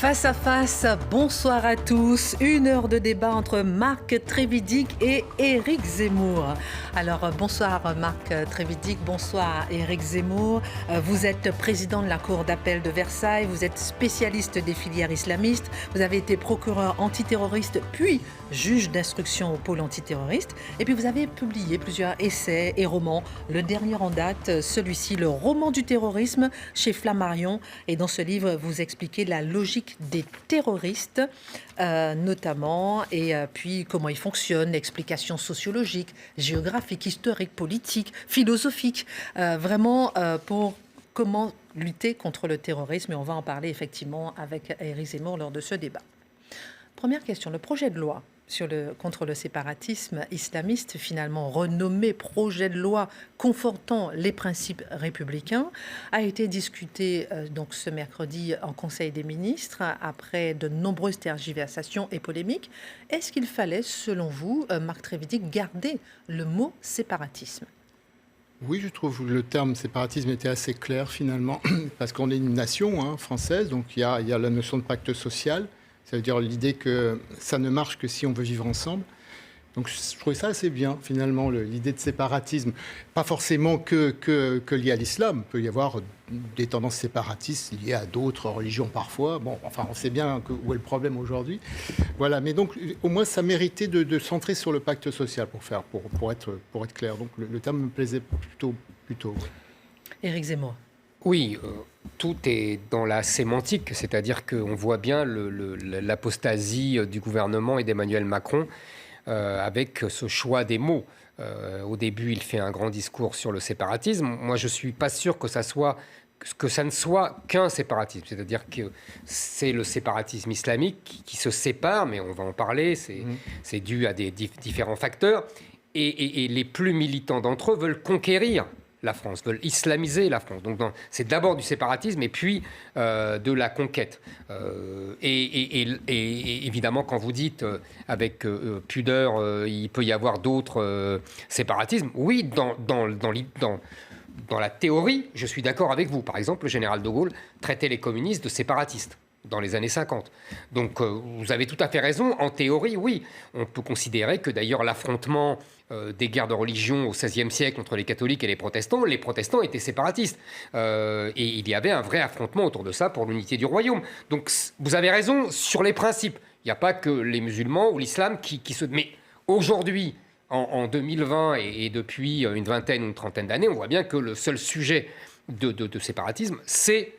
Face à face, bonsoir à tous. Une heure de débat entre Marc Trévidic et Éric Zemmour. Alors bonsoir Marc Trévidic, bonsoir Éric Zemmour. Vous êtes président de la Cour d'appel de Versailles, vous êtes spécialiste des filières islamistes, vous avez été procureur antiterroriste puis juge d'instruction au pôle antiterroriste. Et puis vous avez publié plusieurs essais et romans. Le dernier en date, celui-ci, le roman du terrorisme chez Flammarion. Et dans ce livre, vous expliquez la logique des terroristes, notamment, et puis comment ils fonctionnent, l'explication sociologique, géographique, historique, politique, philosophique, vraiment pour comment lutter contre le terrorisme. Et on va en parler effectivement avec Éric Zemmour lors de ce débat. Première question, le projet de loi contre le séparatisme islamiste, finalement renommé projet de loi confortant les principes républicains, a été discuté donc ce mercredi en Conseil des ministres après de nombreuses tergiversations et polémiques. Est-ce qu'il fallait, selon vous, Marc Trévidic, garder le mot séparatisme ? Oui, je trouve que le terme séparatisme était assez clair finalement, parce qu'on est une nation française, donc il y a la notion de pacte social. Ça veut dire l'idée que ça ne marche que si on veut vivre ensemble. Donc je trouvais ça assez bien, finalement, l'idée de séparatisme. Pas forcément que lié à l'islam. Il peut y avoir des tendances séparatistes liées à d'autres religions parfois. Bon, enfin, on sait bien où est le problème aujourd'hui. Voilà, mais donc au moins ça méritait de centrer sur le pacte social pour être clair. Donc le terme me plaisait plutôt. Ouais. Éric Zemmour. Oui, tout est dans la sémantique, c'est-à-dire qu'on voit bien l'apostasie du gouvernement et d'Emmanuel Macron avec ce choix des mots. Au début, il fait un grand discours sur le séparatisme. Moi, je ne suis pas sûr que ça ne soit qu'un séparatisme, c'est-à-dire que c'est le séparatisme islamique qui se sépare, mais on va en parler, c'est dû à des différents facteurs, et les plus militants d'entre eux veulent conquérir la France, veulent islamiser la France. Donc c'est d'abord du séparatisme et puis de la conquête. Et évidemment, quand vous dites avec pudeur, il peut y avoir d'autres séparatismes, oui, dans la théorie, je suis d'accord avec vous. Par exemple, le général de Gaulle traitait les communistes de séparatistes dans les années 50. Donc vous avez tout à fait raison. En théorie, oui. On peut considérer que d'ailleurs l'affrontement des guerres de religion au XVIe siècle entre les catholiques et les protestants étaient séparatistes. Et il y avait un vrai affrontement autour de ça pour l'unité du royaume. Donc vous avez raison sur les principes. Il n'y a pas que les musulmans ou l'islam qui se... Mais aujourd'hui, en 2020 et depuis une vingtaine ou une trentaine d'années, on voit bien que le seul sujet de séparatisme, c'est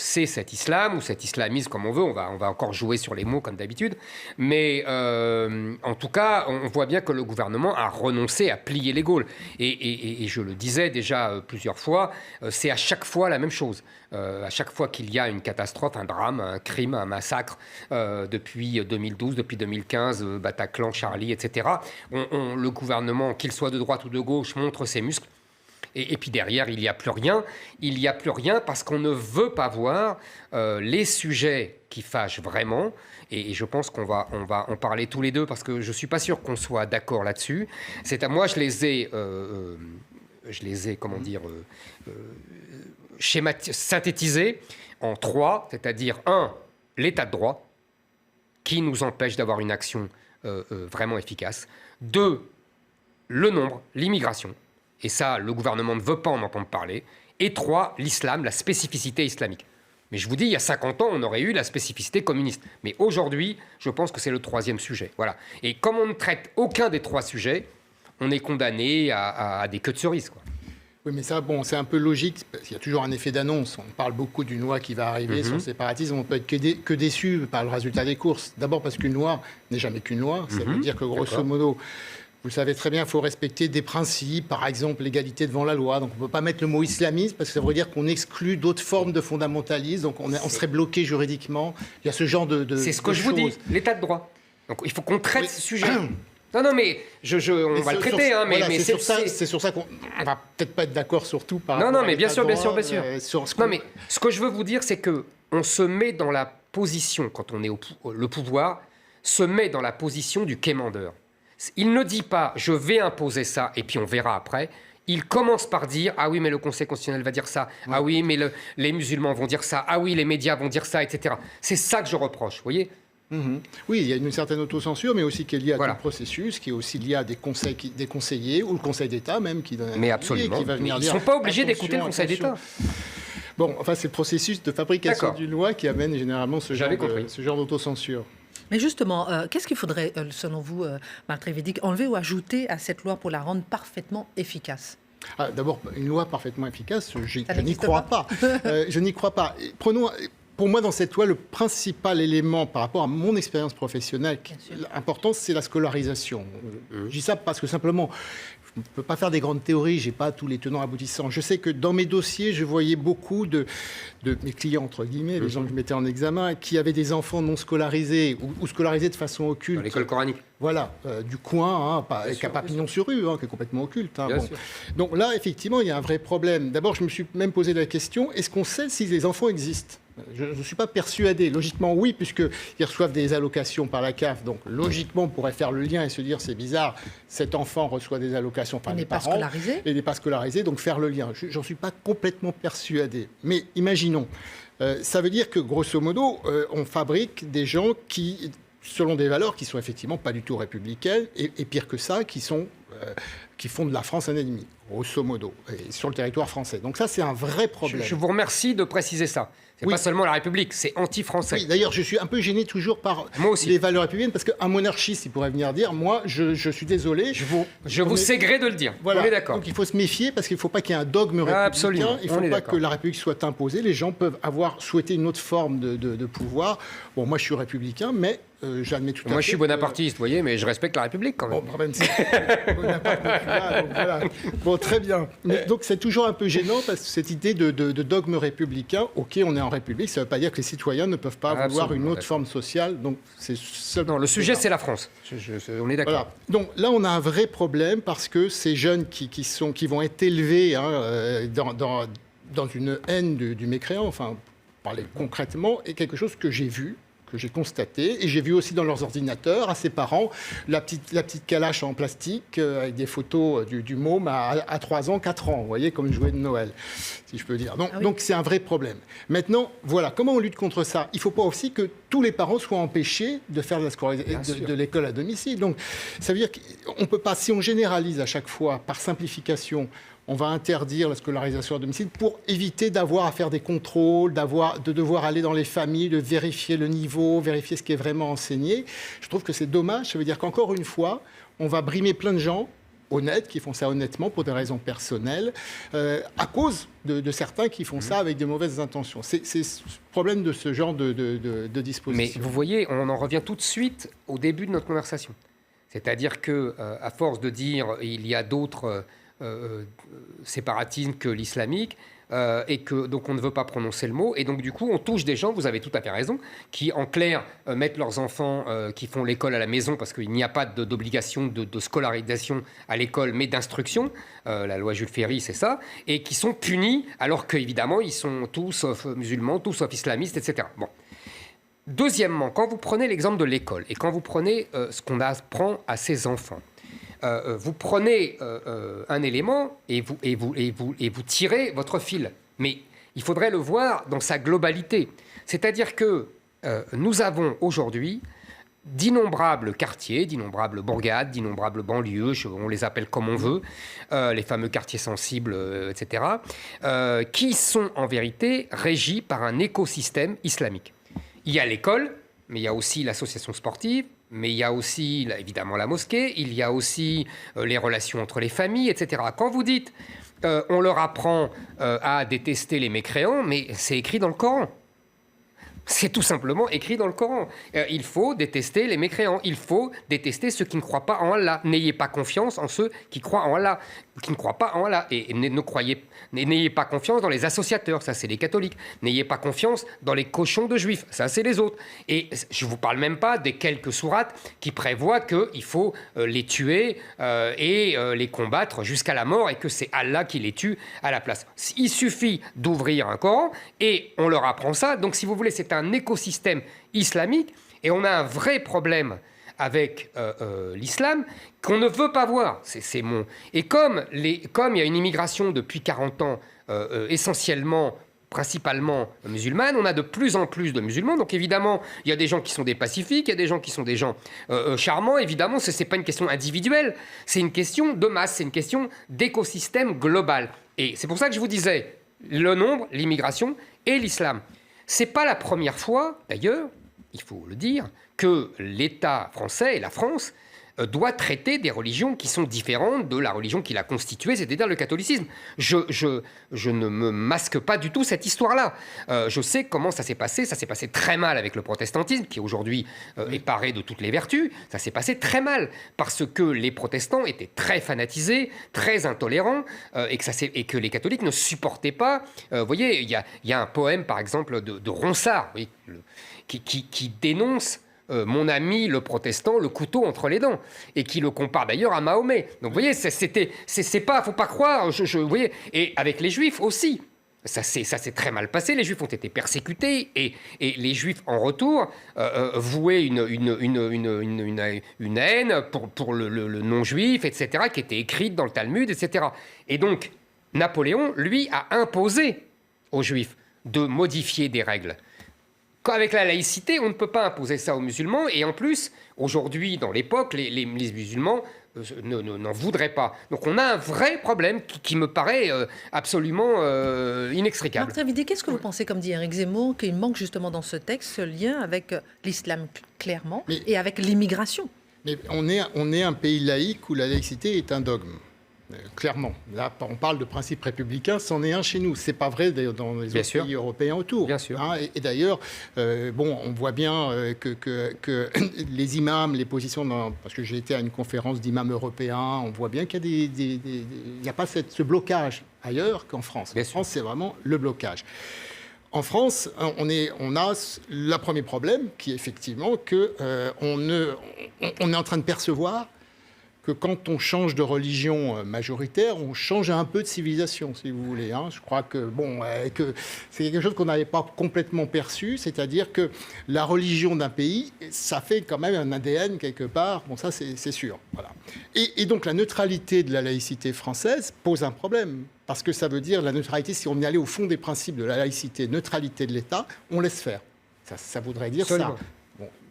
cet islam ou cet islamisme comme on veut. On va encore jouer sur les mots comme d'habitude. Mais en tout cas, on voit bien que le gouvernement a renoncé à plier les Gaules. Et je le disais déjà plusieurs fois, c'est à chaque fois la même chose. À chaque fois qu'il y a une catastrophe, un drame, un crime, un massacre, depuis 2012, depuis 2015, Bataclan, Charlie, etc., le gouvernement, qu'il soit de droite ou de gauche, montre ses muscles. Et puis derrière, il n'y a plus rien. Il n'y a plus rien parce qu'on ne veut pas voir les sujets qui fâchent vraiment. Et je pense qu'on va en parler tous les deux parce que je ne suis pas sûr qu'on soit d'accord là-dessus. Moi, je les ai synthétisés en trois, c'est-à-dire un, l'état de droit, qui nous empêche d'avoir une action vraiment efficace. Deux, le nombre, l'immigration. Et ça, le gouvernement ne veut pas en entendre parler. Et trois, l'islam, la spécificité islamique. Mais je vous dis, il y a 50 ans, on aurait eu la spécificité communiste. Mais aujourd'hui, je pense que c'est le troisième sujet. Voilà. Et comme on ne traite aucun des trois sujets, on est condamné à des queues de cerises, quoi. Oui, mais ça, c'est un peu logique. Il y a toujours un effet d'annonce. On parle beaucoup d'une loi qui va arriver sur le séparatisme. On peut être que déçu par le résultat des courses. D'abord parce qu'une loi n'est jamais qu'une loi. Ça veut dire que, grosso modo... Vous le savez très bien, il faut respecter des principes, par exemple l'égalité devant la loi. Donc on ne peut pas mettre le mot islamisme parce que ça veut dire qu'on exclut d'autres formes de fondamentalisme. Donc on serait bloqué juridiquement. Il y a ce genre de C'est ce que je vous dis, l'état de droit. Donc il faut qu'on traite ce sujet. Non, mais on va le traiter. C'est sur ça qu'on ne va peut-être pas être d'accord sur tout. Non, mais bien sûr. Mais ce que je veux vous dire, c'est qu'on se met dans la position, quand on est le pouvoir, se met dans la position du quémandeur. Il ne dit pas « je vais imposer ça et puis on verra après ». il commence par dire « Ah oui, mais le Conseil constitutionnel va dire ça. Ah oui, mais les musulmans vont dire ça. Ah oui, les médias vont dire ça, etc. » C'est ça que je reproche, vous voyez. Oui, il y a une certaine autocensure, mais aussi qui est liée à tout le processus, qui est aussi lié à des conseillers, ou le Conseil d'État même, qui donne un Mais absolument. qui va venir ils ne dire, sont pas obligés d'écouter le Conseil attention. d'État. Bon, enfin, c'est le processus de fabrication d'une loi qui amène généralement ce genre d'autocensure. Mais justement, qu'est-ce qu'il faudrait, selon vous, Marc Trévidic, enlever ou ajouter à cette loi pour la rendre parfaitement efficace ? D'abord, une loi parfaitement efficace, je n'y crois pas. Je n'y crois pas. Prenons... Pour moi, dans cette loi, le principal élément par rapport à mon expérience professionnelle important, c'est la scolarisation. Je dis ça parce que simplement, je ne peux pas faire des grandes théories, je n'ai pas tous les tenants aboutissants. Je sais que dans mes dossiers, je voyais beaucoup de mes clients, entre guillemets, les gens que je mettais en examen, qui avaient des enfants non scolarisés ou scolarisés de façon occulte. Dans l'école coranique. Voilà, du coin, qui n'a pas pignon sur rue, qui est complètement occulte. Donc là, effectivement, il y a un vrai problème. D'abord, je me suis même posé la question, est-ce qu'on sait si les enfants existent ? Je ne suis pas persuadé. Logiquement, oui, puisqu'ils reçoivent des allocations par la CAF. Donc, logiquement, on pourrait faire le lien et se dire, c'est bizarre, cet enfant reçoit des allocations par les parents. Il n'est pas scolarisé, donc faire le lien. J'en suis pas complètement persuadé. Mais imaginons. Ça veut dire que, grosso modo, on fabrique des gens qui, selon des valeurs qui sont effectivement pas du tout républicaines, et pire que ça, qui font de la France un ennemi, grosso modo, et sur le territoire français. Donc ça, c'est un vrai problème. Je vous remercie de préciser ça. C'est pas seulement la République, c'est anti-français. Oui, d'ailleurs, je suis un peu gêné toujours par les valeurs républicaines, parce qu'un monarchiste, il pourrait venir dire, moi, je suis désolé. Je vous sais gré de le dire. Voilà. On est d'accord. Donc il faut se méfier, parce qu'il ne faut pas qu'il y ait un dogme républicain. Absolument. Il ne faut pas que la République soit imposée. Les gens peuvent avoir souhaité une autre forme de pouvoir. Bon, moi, je suis républicain, mais j'admets tout à fait. Moi, je suis bonapartiste, vous voyez, mais je respecte la République quand même. Bon, même si Bonaparte n'est plus là, donc voilà. Bon, très bien. Mais, donc, c'est toujours un peu gênant, parce que cette idée de dogme républicain, OK, on est en République, ça ne veut pas dire que les citoyens ne peuvent pas vouloir une autre forme sociale. Donc, c'est non, le sujet, c'est la France. On est d'accord. Voilà. Donc là, on a un vrai problème, parce que ces jeunes qui vont être élevés dans une haine du mécréant, enfin, parler concrètement, est quelque chose que j'ai vu, que j'ai constaté, et j'ai vu aussi dans leurs ordinateurs, à ses parents, la petite calache en plastique avec des photos du môme à 3 ans, 4 ans, vous voyez, comme jouet de Noël, si je peux dire. Donc c'est un vrai problème. Maintenant, voilà, comment on lutte contre ça ? Il ne faut pas aussi que tous les parents soient empêchés de faire de l'école à domicile. Donc ça veut dire qu'on ne peut pas, si on généralise à chaque fois, par simplification, on va interdire la scolarisation à domicile pour éviter d'avoir à faire des contrôles, de devoir aller dans les familles, de vérifier le niveau, vérifier ce qui est vraiment enseigné. Je trouve que c'est dommage. Ça veut dire qu'encore une fois, on va brimer plein de gens honnêtes, qui font ça honnêtement pour des raisons personnelles, à cause de certains qui font ça avec de mauvaises intentions. C'est le problème de ce genre de disposition. Mais vous voyez, on en revient tout de suite au début de notre conversation. C'est-à-dire que, à force de dire il y a d'autres séparatisme que l'islamique, et que donc on ne veut pas prononcer le mot, et donc du coup on touche des gens, vous avez tout à fait raison, qui en clair mettent leurs enfants qui font l'école à la maison, parce qu'il n'y a pas d'obligation de scolarisation à l'école, mais d'instruction, la loi Jules Ferry c'est ça, et qui sont punis alors qu'évidemment ils sont tous sauf musulmans, tous sauf islamistes, etc. Bon. Deuxièmement, quand vous prenez l'exemple de l'école, et quand vous prenez ce qu'on apprend à ses enfants, vous prenez un élément et vous tirez votre fil. Mais il faudrait le voir dans sa globalité. C'est-à-dire que nous avons aujourd'hui d'innombrables quartiers, d'innombrables bourgades, d'innombrables banlieues, on les appelle comme on veut, les fameux quartiers sensibles, etc., qui sont en vérité régis par un écosystème islamique. Il y a l'école, mais il y a aussi l'association sportive, mais il y a aussi, évidemment, la mosquée, il y a aussi les relations entre les familles, etc. Quand vous dites on leur apprend à détester les mécréants, mais c'est écrit dans le Coran. C'est tout simplement écrit dans le Coran. Il faut détester les mécréants. Il faut détester ceux qui ne croient pas en Allah. N'ayez pas confiance en ceux qui croient en Allah, qui ne croient pas en Allah. Et n'ayez pas confiance dans les associateurs. Ça, c'est les catholiques. N'ayez pas confiance dans les cochons de juifs. Ça, c'est les autres. Et je ne vous parle même pas des quelques sourates qui prévoient qu'il faut les tuer et les combattre jusqu'à la mort, et que c'est Allah qui les tue à la place. Il suffit d'ouvrir un Coran et on leur apprend ça. Donc, si vous voulez, c'est un écosystème islamique, et on a un vrai problème avec l'islam qu'on ne veut pas voir. Et comme il y a une immigration depuis 40 ans essentiellement principalement musulmanes, on a de plus en plus de musulmans, donc évidemment, il y a des gens qui sont des pacifiques, il y a des gens qui sont des gens charmants, évidemment, ce n'est pas une question individuelle, c'est une question de masse, c'est une question d'écosystème global. Et c'est pour ça que je vous disais, le nombre, l'immigration et l'islam. Ce n'est pas la première fois, d'ailleurs, il faut le dire, que l'État français et la France doit traiter des religions qui sont différentes de la religion qui l'a constituée, c'est-à-dire le catholicisme. Je ne me masque pas du tout cette histoire-là. Je sais comment ça s'est passé. Ça s'est passé très mal avec le protestantisme, qui aujourd'hui est paré de toutes les vertus. Ça s'est passé très mal, parce que les protestants étaient très fanatisés, très intolérants, et que les catholiques ne supportaient pas. Vous voyez, il y a un poème, par exemple, de Ronsard, oui, qui dénonce mon ami le protestant, le couteau entre les dents, et qui le compare d'ailleurs à Mahomet. Donc vous voyez, c'est pas, faut pas croire, vous voyez, et avec les juifs aussi. Ça s'est très mal passé, les juifs ont été persécutés, et les juifs en retour vouaient une haine pour le non-juif, etc., qui était écrite dans le Talmud, etc. Et donc, Napoléon, lui, a imposé aux juifs de modifier des règles. Avec la laïcité, on ne peut pas imposer ça aux musulmans. Et en plus, aujourd'hui, dans l'époque, les musulmans n'en voudraient pas. Donc on a un vrai problème qui me paraît absolument inextricable. Marc Trévidic, qu'est-ce que vous pensez, comme dit Éric Zemmour, qu'il manque justement dans ce texte ce lien avec l'islam clairement et avec l'immigration? Mais on est un pays laïque où la laïcité est un dogme. Clairement. Là, on parle de principe républicain, c'en est un chez nous. C'est pas vrai dans les autres pays européens autour. Bien sûr. Hein, et d'ailleurs, on voit bien que les imams, les positions, parce que j'ai été à une conférence d'imams européens, on voit bien qu'il y a pas ce blocage ailleurs qu'en France. En France, c'est vraiment le blocage. En France, on a le premier problème, qui est effectivement qu'on est en train de percevoir que quand on change de religion majoritaire, on change un peu de civilisation, si vous voulez. Hein. Je crois que c'est quelque chose qu'on n'avait pas complètement perçu, c'est-à-dire que la religion d'un pays, ça fait quand même un ADN quelque part. Bon, ça, c'est sûr. Voilà. Et donc, la neutralité de la laïcité française pose un problème, parce que ça veut dire la neutralité, si on est allé au fond des principes de la laïcité, neutralité de l'État, on laisse faire. Ça voudrait dire ça,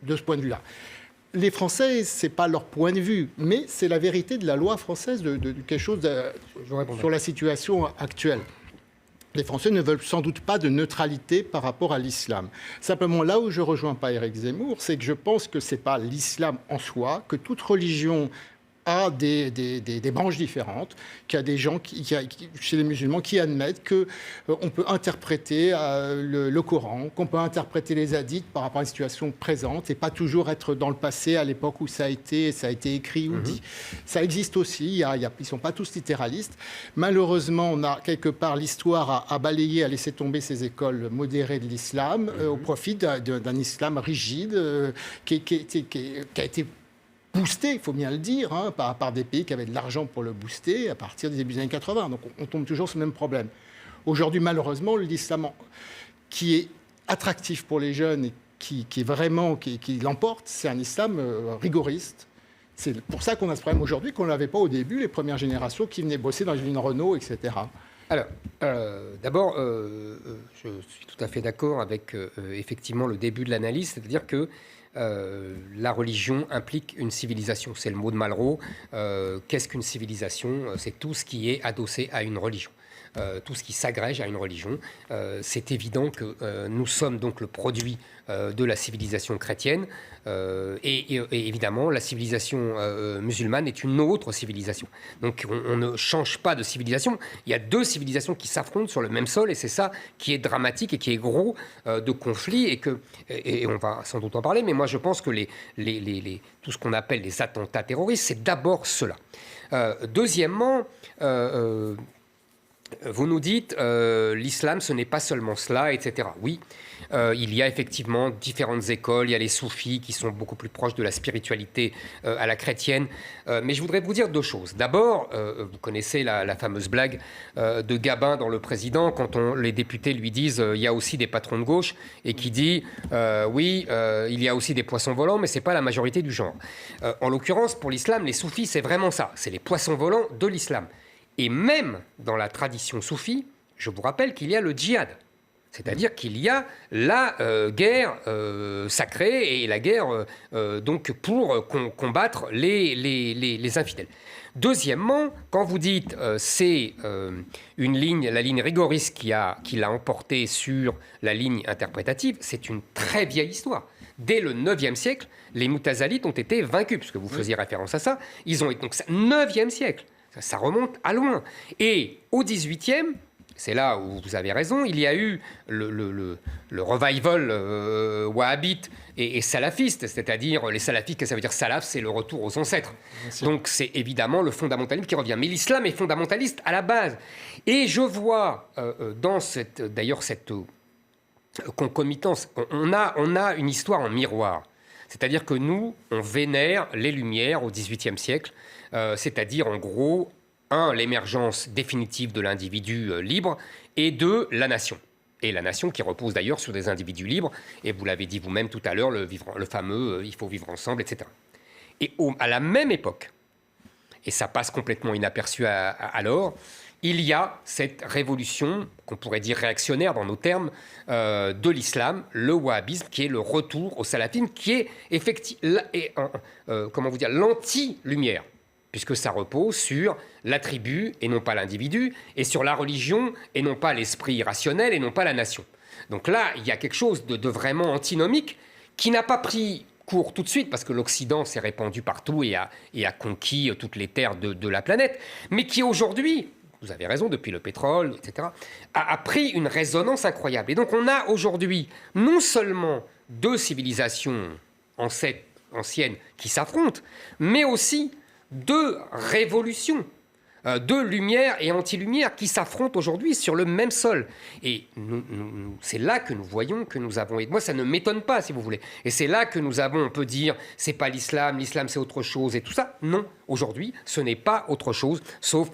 de ce point de vue-là. Les Français, ce n'est pas leur point de vue, mais c'est la vérité de la loi française, de quelque chose sur la situation actuelle. Les Français ne veulent sans doute pas de neutralité par rapport à l'islam. Simplement, là où je ne rejoins pas Éric Zemmour, c'est que je pense que ce n'est pas l'islam en soi, que toute religion a des branches différentes, qu'il y a des gens chez les musulmans qui admettent qu'on peut interpréter le Coran, qu'on peut interpréter les hadiths par rapport à une situation présente et pas toujours être dans le passé, à l'époque où ça a été écrit ou dit. Ça existe aussi, ils ne sont pas tous littéralistes. Malheureusement, on a quelque part l'histoire à balayer, à laisser tomber ces écoles modérées de l'islam au profit d'un islam rigide qui a été boosté, il faut bien le dire, hein, par des pays qui avaient de l'argent pour le booster à partir des débuts des années 80. Donc on tombe toujours sur le même problème. Aujourd'hui, malheureusement, l'islam qui est attractif pour les jeunes et qui l'emporte, c'est un islam rigoriste. C'est pour ça qu'on a ce problème aujourd'hui qu'on n'avait pas au début, les premières générations qui venaient bosser dans une Renault, etc. Alors, d'abord, je suis tout à fait d'accord avec effectivement le début de l'analyse, c'est-à-dire que la religion implique une civilisation. C'est le mot de Malraux. Qu'est-ce qu'une civilisation? C'est tout ce qui est adossé à une religion. Tout ce qui s'agrège à une religion. C'est évident que nous sommes donc le produit de la civilisation chrétienne et évidemment la civilisation musulmane est une autre civilisation. Donc on ne change pas de civilisation. Il y a deux civilisations qui s'affrontent sur le même sol et c'est ça qui est dramatique et qui est gros de conflits et on va sans doute en parler, mais moi je pense que tout ce qu'on appelle les attentats terroristes, c'est d'abord cela. Deuxièmement, Vous nous dites, l'islam, ce n'est pas seulement cela, etc. Oui, il y a effectivement différentes écoles. Il y a les soufis qui sont beaucoup plus proches de la spiritualité à la chrétienne. Mais je voudrais vous dire deux choses. D'abord, vous connaissez la fameuse blague de Gabin dans Le Président, quand les députés lui disent il y a aussi des patrons de gauche, et qui dit oui, il y a aussi des poissons volants, mais ce n'est pas la majorité du genre. En l'occurrence, pour l'islam, les soufis, c'est vraiment ça. C'est les poissons volants de l'islam. Et même dans la tradition soufie, je vous rappelle qu'il y a le djihad. C'est-à-dire qu'il y a la guerre sacrée et la guerre donc pour combattre les infidèles. Deuxièmement, quand vous dites c'est une ligne, la ligne rigoriste qui l'a emporté sur la ligne interprétative, c'est une très vieille histoire. Dès le 9e siècle, les Mu'tazilites ont été vaincus, puisque vous faisiez référence à ça. Ils ont été donc 9e siècle. Ça remonte à loin. Et au 18e, c'est là où vous avez raison, il y a eu le revival wahhabite et salafiste, c'est-à-dire les salafites, ça veut dire salaf, c'est le retour aux ancêtres. Donc c'est évidemment le fondamentalisme qui revient. Mais l'islam est fondamentaliste à la base. Et je vois dans cette concomitance, on a une histoire en miroir. C'est-à-dire que nous, on vénère les Lumières au XVIIIe siècle, c'est-à-dire en gros, l'émergence définitive de l'individu libre, et deux, la nation. Et la nation qui repose d'ailleurs sur des individus libres, et vous l'avez dit vous-même tout à l'heure, le fameux il faut vivre ensemble, etc. Et à la même époque, et ça passe complètement inaperçu alors, il y a cette révolution, qu'on pourrait dire réactionnaire dans nos termes, de l'islam, le wahhabisme, qui est le retour au salafisme, qui est effectivement l'anti-lumière, puisque ça repose sur la tribu et non pas l'individu, et sur la religion et non pas l'esprit irrationnel et non pas la nation. Donc là, il y a quelque chose de vraiment antinomique qui n'a pas pris court tout de suite, parce que l'Occident s'est répandu partout et a conquis toutes les terres de la planète, mais qui aujourd'hui, vous avez raison, depuis le pétrole, etc., a pris une résonance incroyable. Et donc on a aujourd'hui non seulement deux civilisations anciennes qui s'affrontent, mais aussi deux révolutions, deux lumières et anti-lumières qui s'affrontent aujourd'hui sur le même sol. Et c'est là que nous voyons que nous avons... Et moi, ça ne m'étonne pas, si vous voulez. Et c'est là que nous avons, on peut dire, c'est pas l'islam c'est autre chose et tout ça. Non, aujourd'hui, ce n'est pas autre chose, sauf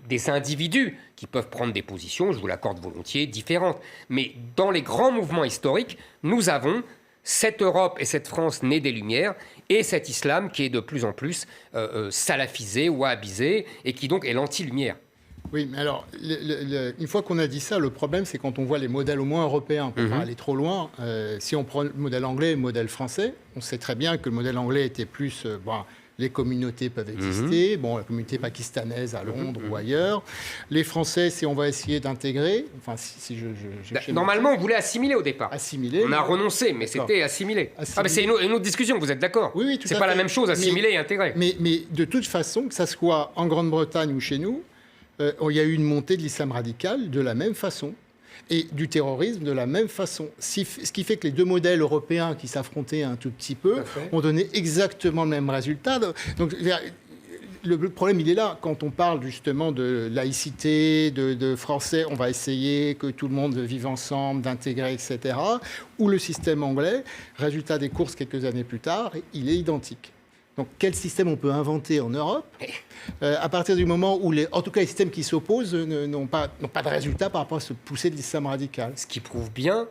des individus qui peuvent prendre des positions, je vous l'accorde volontiers, différentes. Mais dans les grands mouvements historiques, nous avons cette Europe et cette France nées des Lumières et cet islam qui est de plus en plus salafisé, wahhabisé et qui donc est l'anti-lumière. Oui, mais alors, une fois qu'on a dit ça, le problème, c'est quand on voit les modèles au moins européens, pour pas aller trop loin. Si on prend le modèle anglais et le modèle français, on sait très bien que le modèle anglais était plus... les communautés peuvent exister. La communauté pakistanaise à Londres ou ailleurs. Les Français, si on va essayer d'intégrer... Normalement, on voulait assimiler au départ. Assimiler. On a renoncé, mais c'était assimiler. Ah, mais c'est une autre discussion, vous êtes d'accord? Oui, tout à fait. C'est pas la même chose, assimiler et intégrer. Mais de toute façon, que ça soit en Grande-Bretagne ou chez nous, il y a eu une montée de l'islam radical de la même façon. Et du terrorisme de la même façon. Ce qui fait que les deux modèles européens qui s'affrontaient un tout petit peu ont donné exactement le même résultat. Donc, le problème, il est là. Quand on parle justement de laïcité, de français, on va essayer que tout le monde vive ensemble, d'intégrer, etc. Ou le système anglais, résultat des courses quelques années plus tard, il est identique. Donc, quel système on peut inventer en Europe à partir du moment où, en tout cas, les systèmes qui s'opposent n'ont pas de résultat par rapport à ce poussée de l'islam radical. Ce qui prouve bien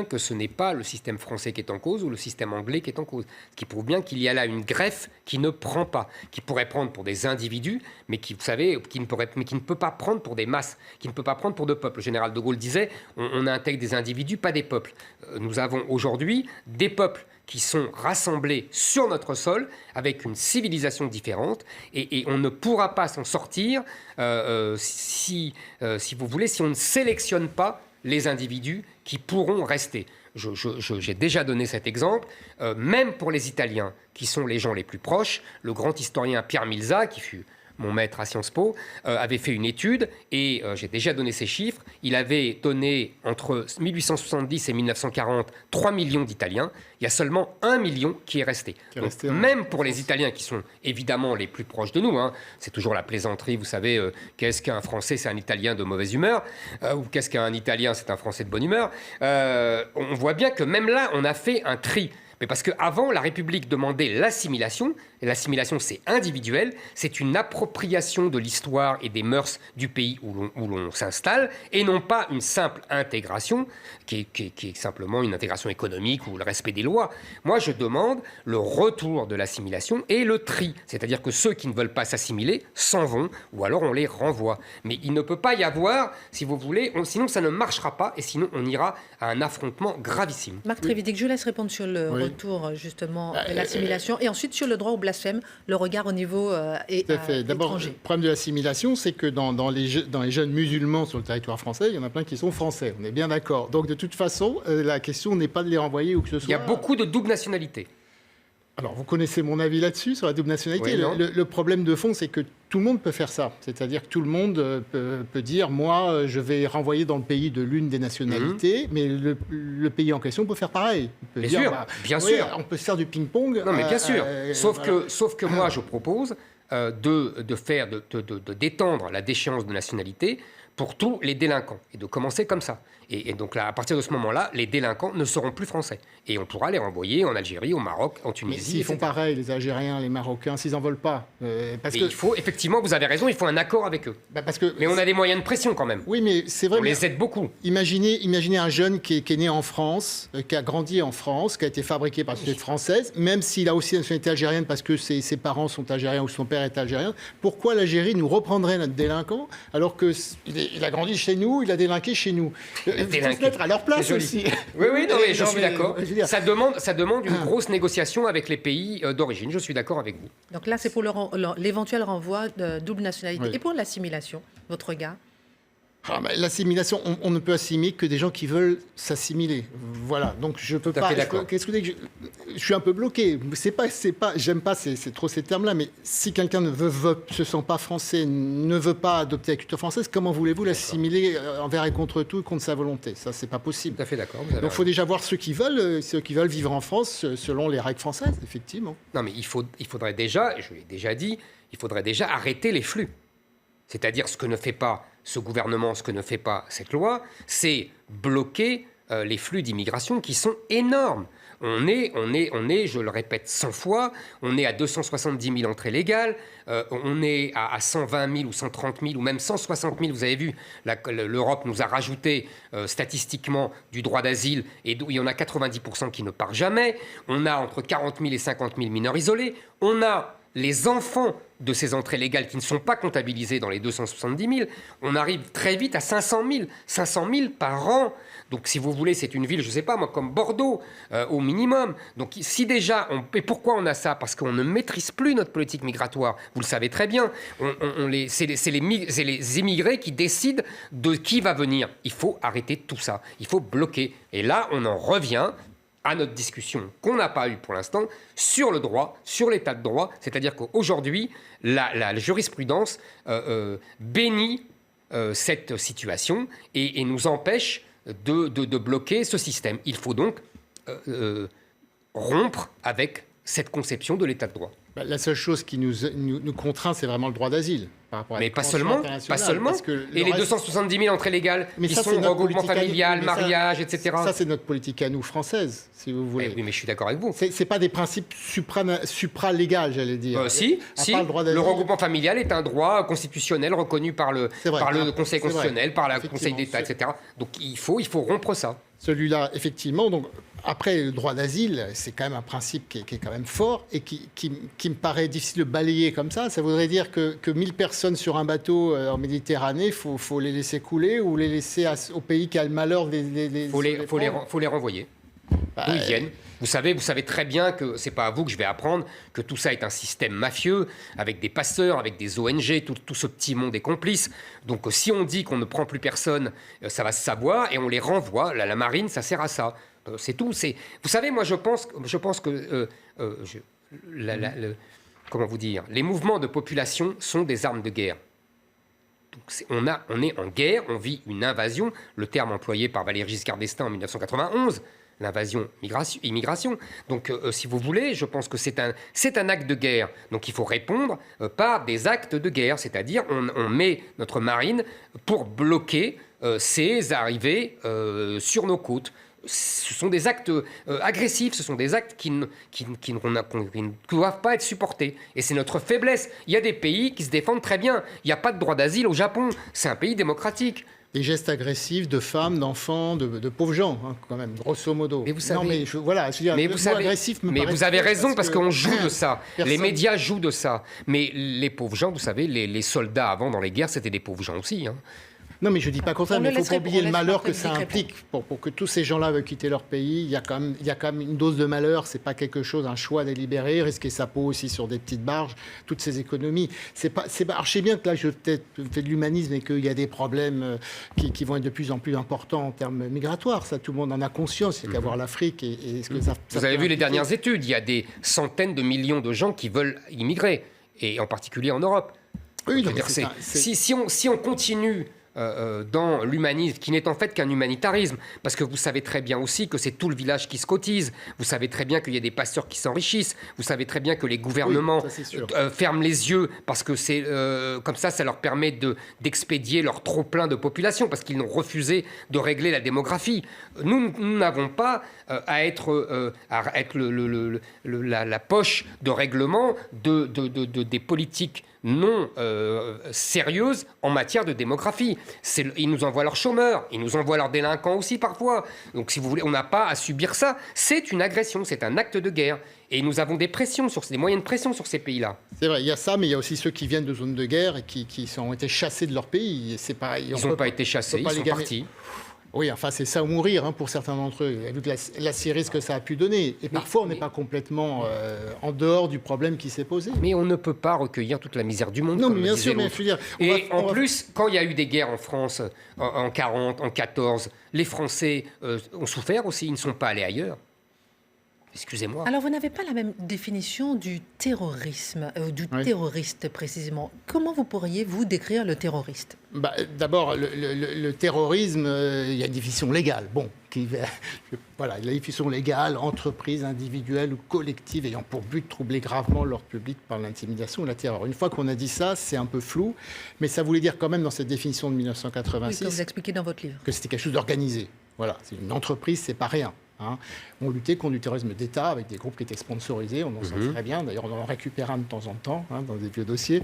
que ce n'est pas le système français qui est en cause ou le système anglais qui est en cause. Ce qui prouve bien qu'il y a là une greffe qui ne prend pas, qui pourrait prendre pour des individus, mais qui, vous savez, qui ne peut pas prendre pour des masses, qui ne peut pas prendre pour des peuples. Le général de Gaulle disait, on intègre des individus, pas des peuples. Nous avons aujourd'hui des peuples qui sont rassemblés sur notre sol avec une civilisation différente et on ne pourra pas s'en sortir si vous voulez, si on ne sélectionne pas les individus qui pourront rester. J'ai déjà donné cet exemple, même pour les Italiens, qui sont les gens les plus proches, le grand historien Pierre Milza, qui fut mon maître à Sciences Po, avait fait une étude, et j'ai déjà donné ces chiffres. Il avait donné entre 1870 et 1940 3 millions d'Italiens. Il y a seulement 1 million qui est resté. Donc, même pour les Italiens qui sont évidemment les plus proches de nous, hein, c'est toujours la plaisanterie, vous savez, qu'est-ce qu'un Français, c'est un Italien de mauvaise humeur, ou qu'est-ce qu'un Italien, c'est un Français de bonne humeur. On voit bien que même là, on a fait un tri. Mais parce qu'avant, la République demandait l'assimilation, et l'assimilation c'est individuel, c'est une appropriation de l'histoire et des mœurs du pays où l'on s'installe, et non pas une simple intégration, qui est simplement une intégration économique ou le respect des lois. Moi, je demande le retour de l'assimilation et le tri, c'est-à-dire que ceux qui ne veulent pas s'assimiler s'en vont, ou alors on les renvoie. Mais il ne peut pas y avoir, si vous voulez, sinon ça ne marchera pas, et sinon on ira à un affrontement gravissime. Marc Trévidic, je laisse répondre sur le retour justement de l'assimilation et ensuite sur le droit au blasphème, le regard au niveau étranger. D'abord, le problème de l'assimilation, c'est que dans les jeunes musulmans sur le territoire français, il y en a plein qui sont français, on est bien d'accord. Donc de toute façon, la question n'est pas de les renvoyer où que ce soit. Il y a beaucoup de double nationalité. Alors, vous connaissez mon avis là-dessus, sur la double nationalité. Oui, le problème de fond, c'est que tout le monde peut faire ça. C'est-à-dire que tout le monde peut dire, moi, je vais renvoyer dans le pays de l'une des nationalités, mais le pays en question peut faire pareil. Bien sûr. On peut se faire du ping-pong. Non, mais bien sûr. Sauf que moi, je propose d'étendre la déchéance de nationalité pour tous les délinquants, et de commencer comme ça. Et donc là, à partir de ce moment-là, les délinquants ne seront plus français. Et on pourra les renvoyer en Algérie, au Maroc, en Tunisie. Mais s'ils font pareil, les Algériens, les Marocains, s'ils n'en veulent pas. Il faut, effectivement, vous avez raison, il faut un accord avec eux. Mais on a des moyens de pression quand même. Oui, mais c'est vrai. On les aide beaucoup. Imaginez un jeune qui est né en France, qui a grandi en France, qui a été fabriqué par la société française, même s'il a aussi la nationalité algérienne parce que ses parents sont algériens ou son père est algérien. Pourquoi l'Algérie nous reprendrait notre délinquant alors qu'il a grandi chez nous, il a délinqué chez nous? Il faut se mettre à leur place aussi. Oui, non, mais je suis d'accord. Ça demande une grosse négociation avec les pays d'origine. Je suis d'accord avec vous. Donc là, c'est pour l'éventuel renvoi de double nationalité. Oui. Et pour l'assimilation, votre regard? L'assimilation, on ne peut assimiler que des gens qui veulent s'assimiler. Voilà. Donc je peux pas. Qu'est-ce que vous dites? Je suis un peu bloqué. J'aime pas c'est trop ces termes-là. Mais si quelqu'un ne se sent pas français, ne veut pas adopter la culture française, comment voulez-vous l'assimiler envers et contre tout, contre sa volonté? Ça, c'est pas possible. Tout à fait d'accord. Donc il faut déjà voir ceux qui veulent vivre en France selon les règles françaises, effectivement. Non, mais il faudrait déjà, je l'ai déjà dit, il faudrait déjà arrêter les flux. C'est-à-dire ce que ne fait pas ce gouvernement, ce que ne fait pas cette loi, c'est bloquer les flux d'immigration qui sont énormes. On est, je le répète 100 fois, on est à 270 000 entrées légales, on est à 120 000 ou 130 000 ou même 160 000. Vous avez vu, l'Europe nous a rajouté statistiquement du droit d'asile et il y en a 90% qui ne partent jamais. On a entre 40 000 et 50 000 mineurs isolés. On a les enfants de ces entrées légales qui ne sont pas comptabilisés dans les 270 000, on arrive très vite à 500 000 par an. Donc, si vous voulez, c'est une ville, je ne sais pas moi, comme Bordeaux, au minimum. Donc, si déjà, et pourquoi on a ça? Parce qu'on ne maîtrise plus notre politique migratoire. Vous le savez très bien. C'est les immigrés qui décident de qui va venir. Il faut arrêter tout ça. Il faut bloquer. Et là, on en revient à notre discussion qu'on n'a pas eue pour l'instant sur le droit, sur l'état de droit. C'est-à-dire qu'aujourd'hui, la jurisprudence bénit cette situation et nous empêche de bloquer ce système. Il faut donc rompre avec cette conception de l'état de droit. La seule chose qui nous contraint, c'est vraiment le droit d'asile. Mais pas seulement. Et les 270 000 entrées légales qui sont regroupement familial, mariage, etc. Ça, c'est notre politique à nous, française, si vous voulez. Oui, mais je suis d'accord avec vous. C'est pas des principes supra-légaux, j'allais dire. Si. Le regroupement familial est un droit constitutionnel reconnu par le Conseil constitutionnel, par le Conseil d'État, etc. Donc il faut rompre ça. Celui-là, effectivement. Donc, après, le droit d'asile, c'est quand même un principe qui est quand même fort et qui me paraît difficile de balayer comme ça. Ça voudrait dire que 1000 personnes sur un bateau en Méditerranée, il faut les laisser couler ou les laisser au pays qui a le malheur faut les renvoyer. D'où ils viennent. Vous savez très bien que c'est pas à vous que je vais apprendre que tout ça est un système mafieux, avec des passeurs, avec des ONG, tout ce petit monde est complice. Donc si on dit qu'on ne prend plus personne, ça va se savoir et on les renvoie. La marine, ça sert à ça. C'est tout. Vous savez, moi je pense que comment vous dire, les mouvements de population sont des armes de guerre. Donc on est en guerre, on vit une invasion, le terme employé par Valéry Giscard d'Estaing en 1991, l'invasion immigration. Donc, si vous voulez, je pense que c'est un acte de guerre. Donc, il faut répondre par des actes de guerre, c'est-à-dire on met notre marine pour bloquer ces arrivées sur nos côtes. Ce sont des actes agressifs, ce sont des actes qui ne doivent pas être supportés. Et c'est notre faiblesse. Il y a des pays qui se défendent très bien. Il n'y a pas de droit d'asile au Japon. C'est un pays démocratique. Des gestes agressifs de femmes, d'enfants, de pauvres gens, hein, quand même, grosso modo. Mais vous savez, non, mais voilà, je veux dire, mais vous avez raison parce qu'on joue de ça. Les médias jouent de ça. Mais les pauvres gens, vous savez, les soldats avant dans les guerres, c'était des pauvres gens aussi. Hein. Non, mais je ne dis pas contraire, mais il ne faut pas oublier le malheur que ça implique. Pour que tous ces gens-là veulent quitter leur pays, il y a quand même une dose de malheur. Ce n'est pas quelque chose, un choix délibéré, risquer sa peau aussi sur des petites barges, toutes ces économies. Alors, je sais bien que là, je peut-être fais de l'humanisme et qu'il y a des problèmes qui vont être de plus en plus importants en termes migratoires. Ça, tout le monde en a conscience. Il n'y a qu'à voir l'Afrique. Et ce que ça Vous avez vu les dernières études. Il y a des centaines de millions de gens qui veulent immigrer, et en particulier en Europe. Oui, non, si on continue dans l'humanisme, qui n'est en fait qu'un humanitarisme, parce que vous savez très bien aussi que c'est tout le village qui se cotise, vous savez très bien qu'il y a des pasteurs qui s'enrichissent, vous savez très bien que les gouvernements ferment les yeux, parce que c'est comme ça leur permet d'expédier leur trop-plein de population, parce qu'ils ont refusé de régler la démographie. Nous n'avons pas à être la poche de règlement des politiques non sérieuses en matière de démographie. Ils nous envoient leurs chômeurs, ils nous envoient leurs délinquants aussi parfois. Donc si vous voulez, on n'a pas à subir ça. C'est une agression, c'est un acte de guerre. Et nous avons des moyens de pression sur ces pays-là. C'est vrai, il y a ça, mais il y a aussi ceux qui viennent de zones de guerre et qui ont été chassés de leur pays. C'est pareil. Ils n'ont pas été chassés, ils sont partis. Oui, enfin, c'est ça ou mourir pour certains d'entre eux. Vu que la Syrie, ce que ça a pu donner. Et parfois, on n'est pas complètement en dehors du problème qui s'est posé. Mais on ne peut pas recueillir toute la misère du monde. Non, mais bien sûr, mais je veux dire... Plus, quand il y a eu des guerres en France, en 40, en 14, les Français ont souffert aussi, ils ne sont pas allés ailleurs. Excusez-moi. Alors, vous n'avez pas la même définition du terrorisme, du terroriste précisément. Comment vous pourriez, vous, décrire le terroriste ? D'abord, le terrorisme, il y a une définition légale. Bon, voilà, la définition légale, entreprise individuelle ou collective ayant pour but de troubler gravement l'ordre public par l'intimidation ou la terreur. Une fois qu'on a dit ça, c'est un peu flou, mais ça voulait dire quand même dans cette définition de 1986... Oui, que vous expliquez dans votre livre. Que c'était quelque chose d'organisé. Voilà, c'est une entreprise, c'est pas rien. Hein. On luttait contre du terrorisme d'État avec des groupes qui étaient sponsorisés, on en sait très bien. D'ailleurs, on en récupère un de temps en temps dans des vieux dossiers.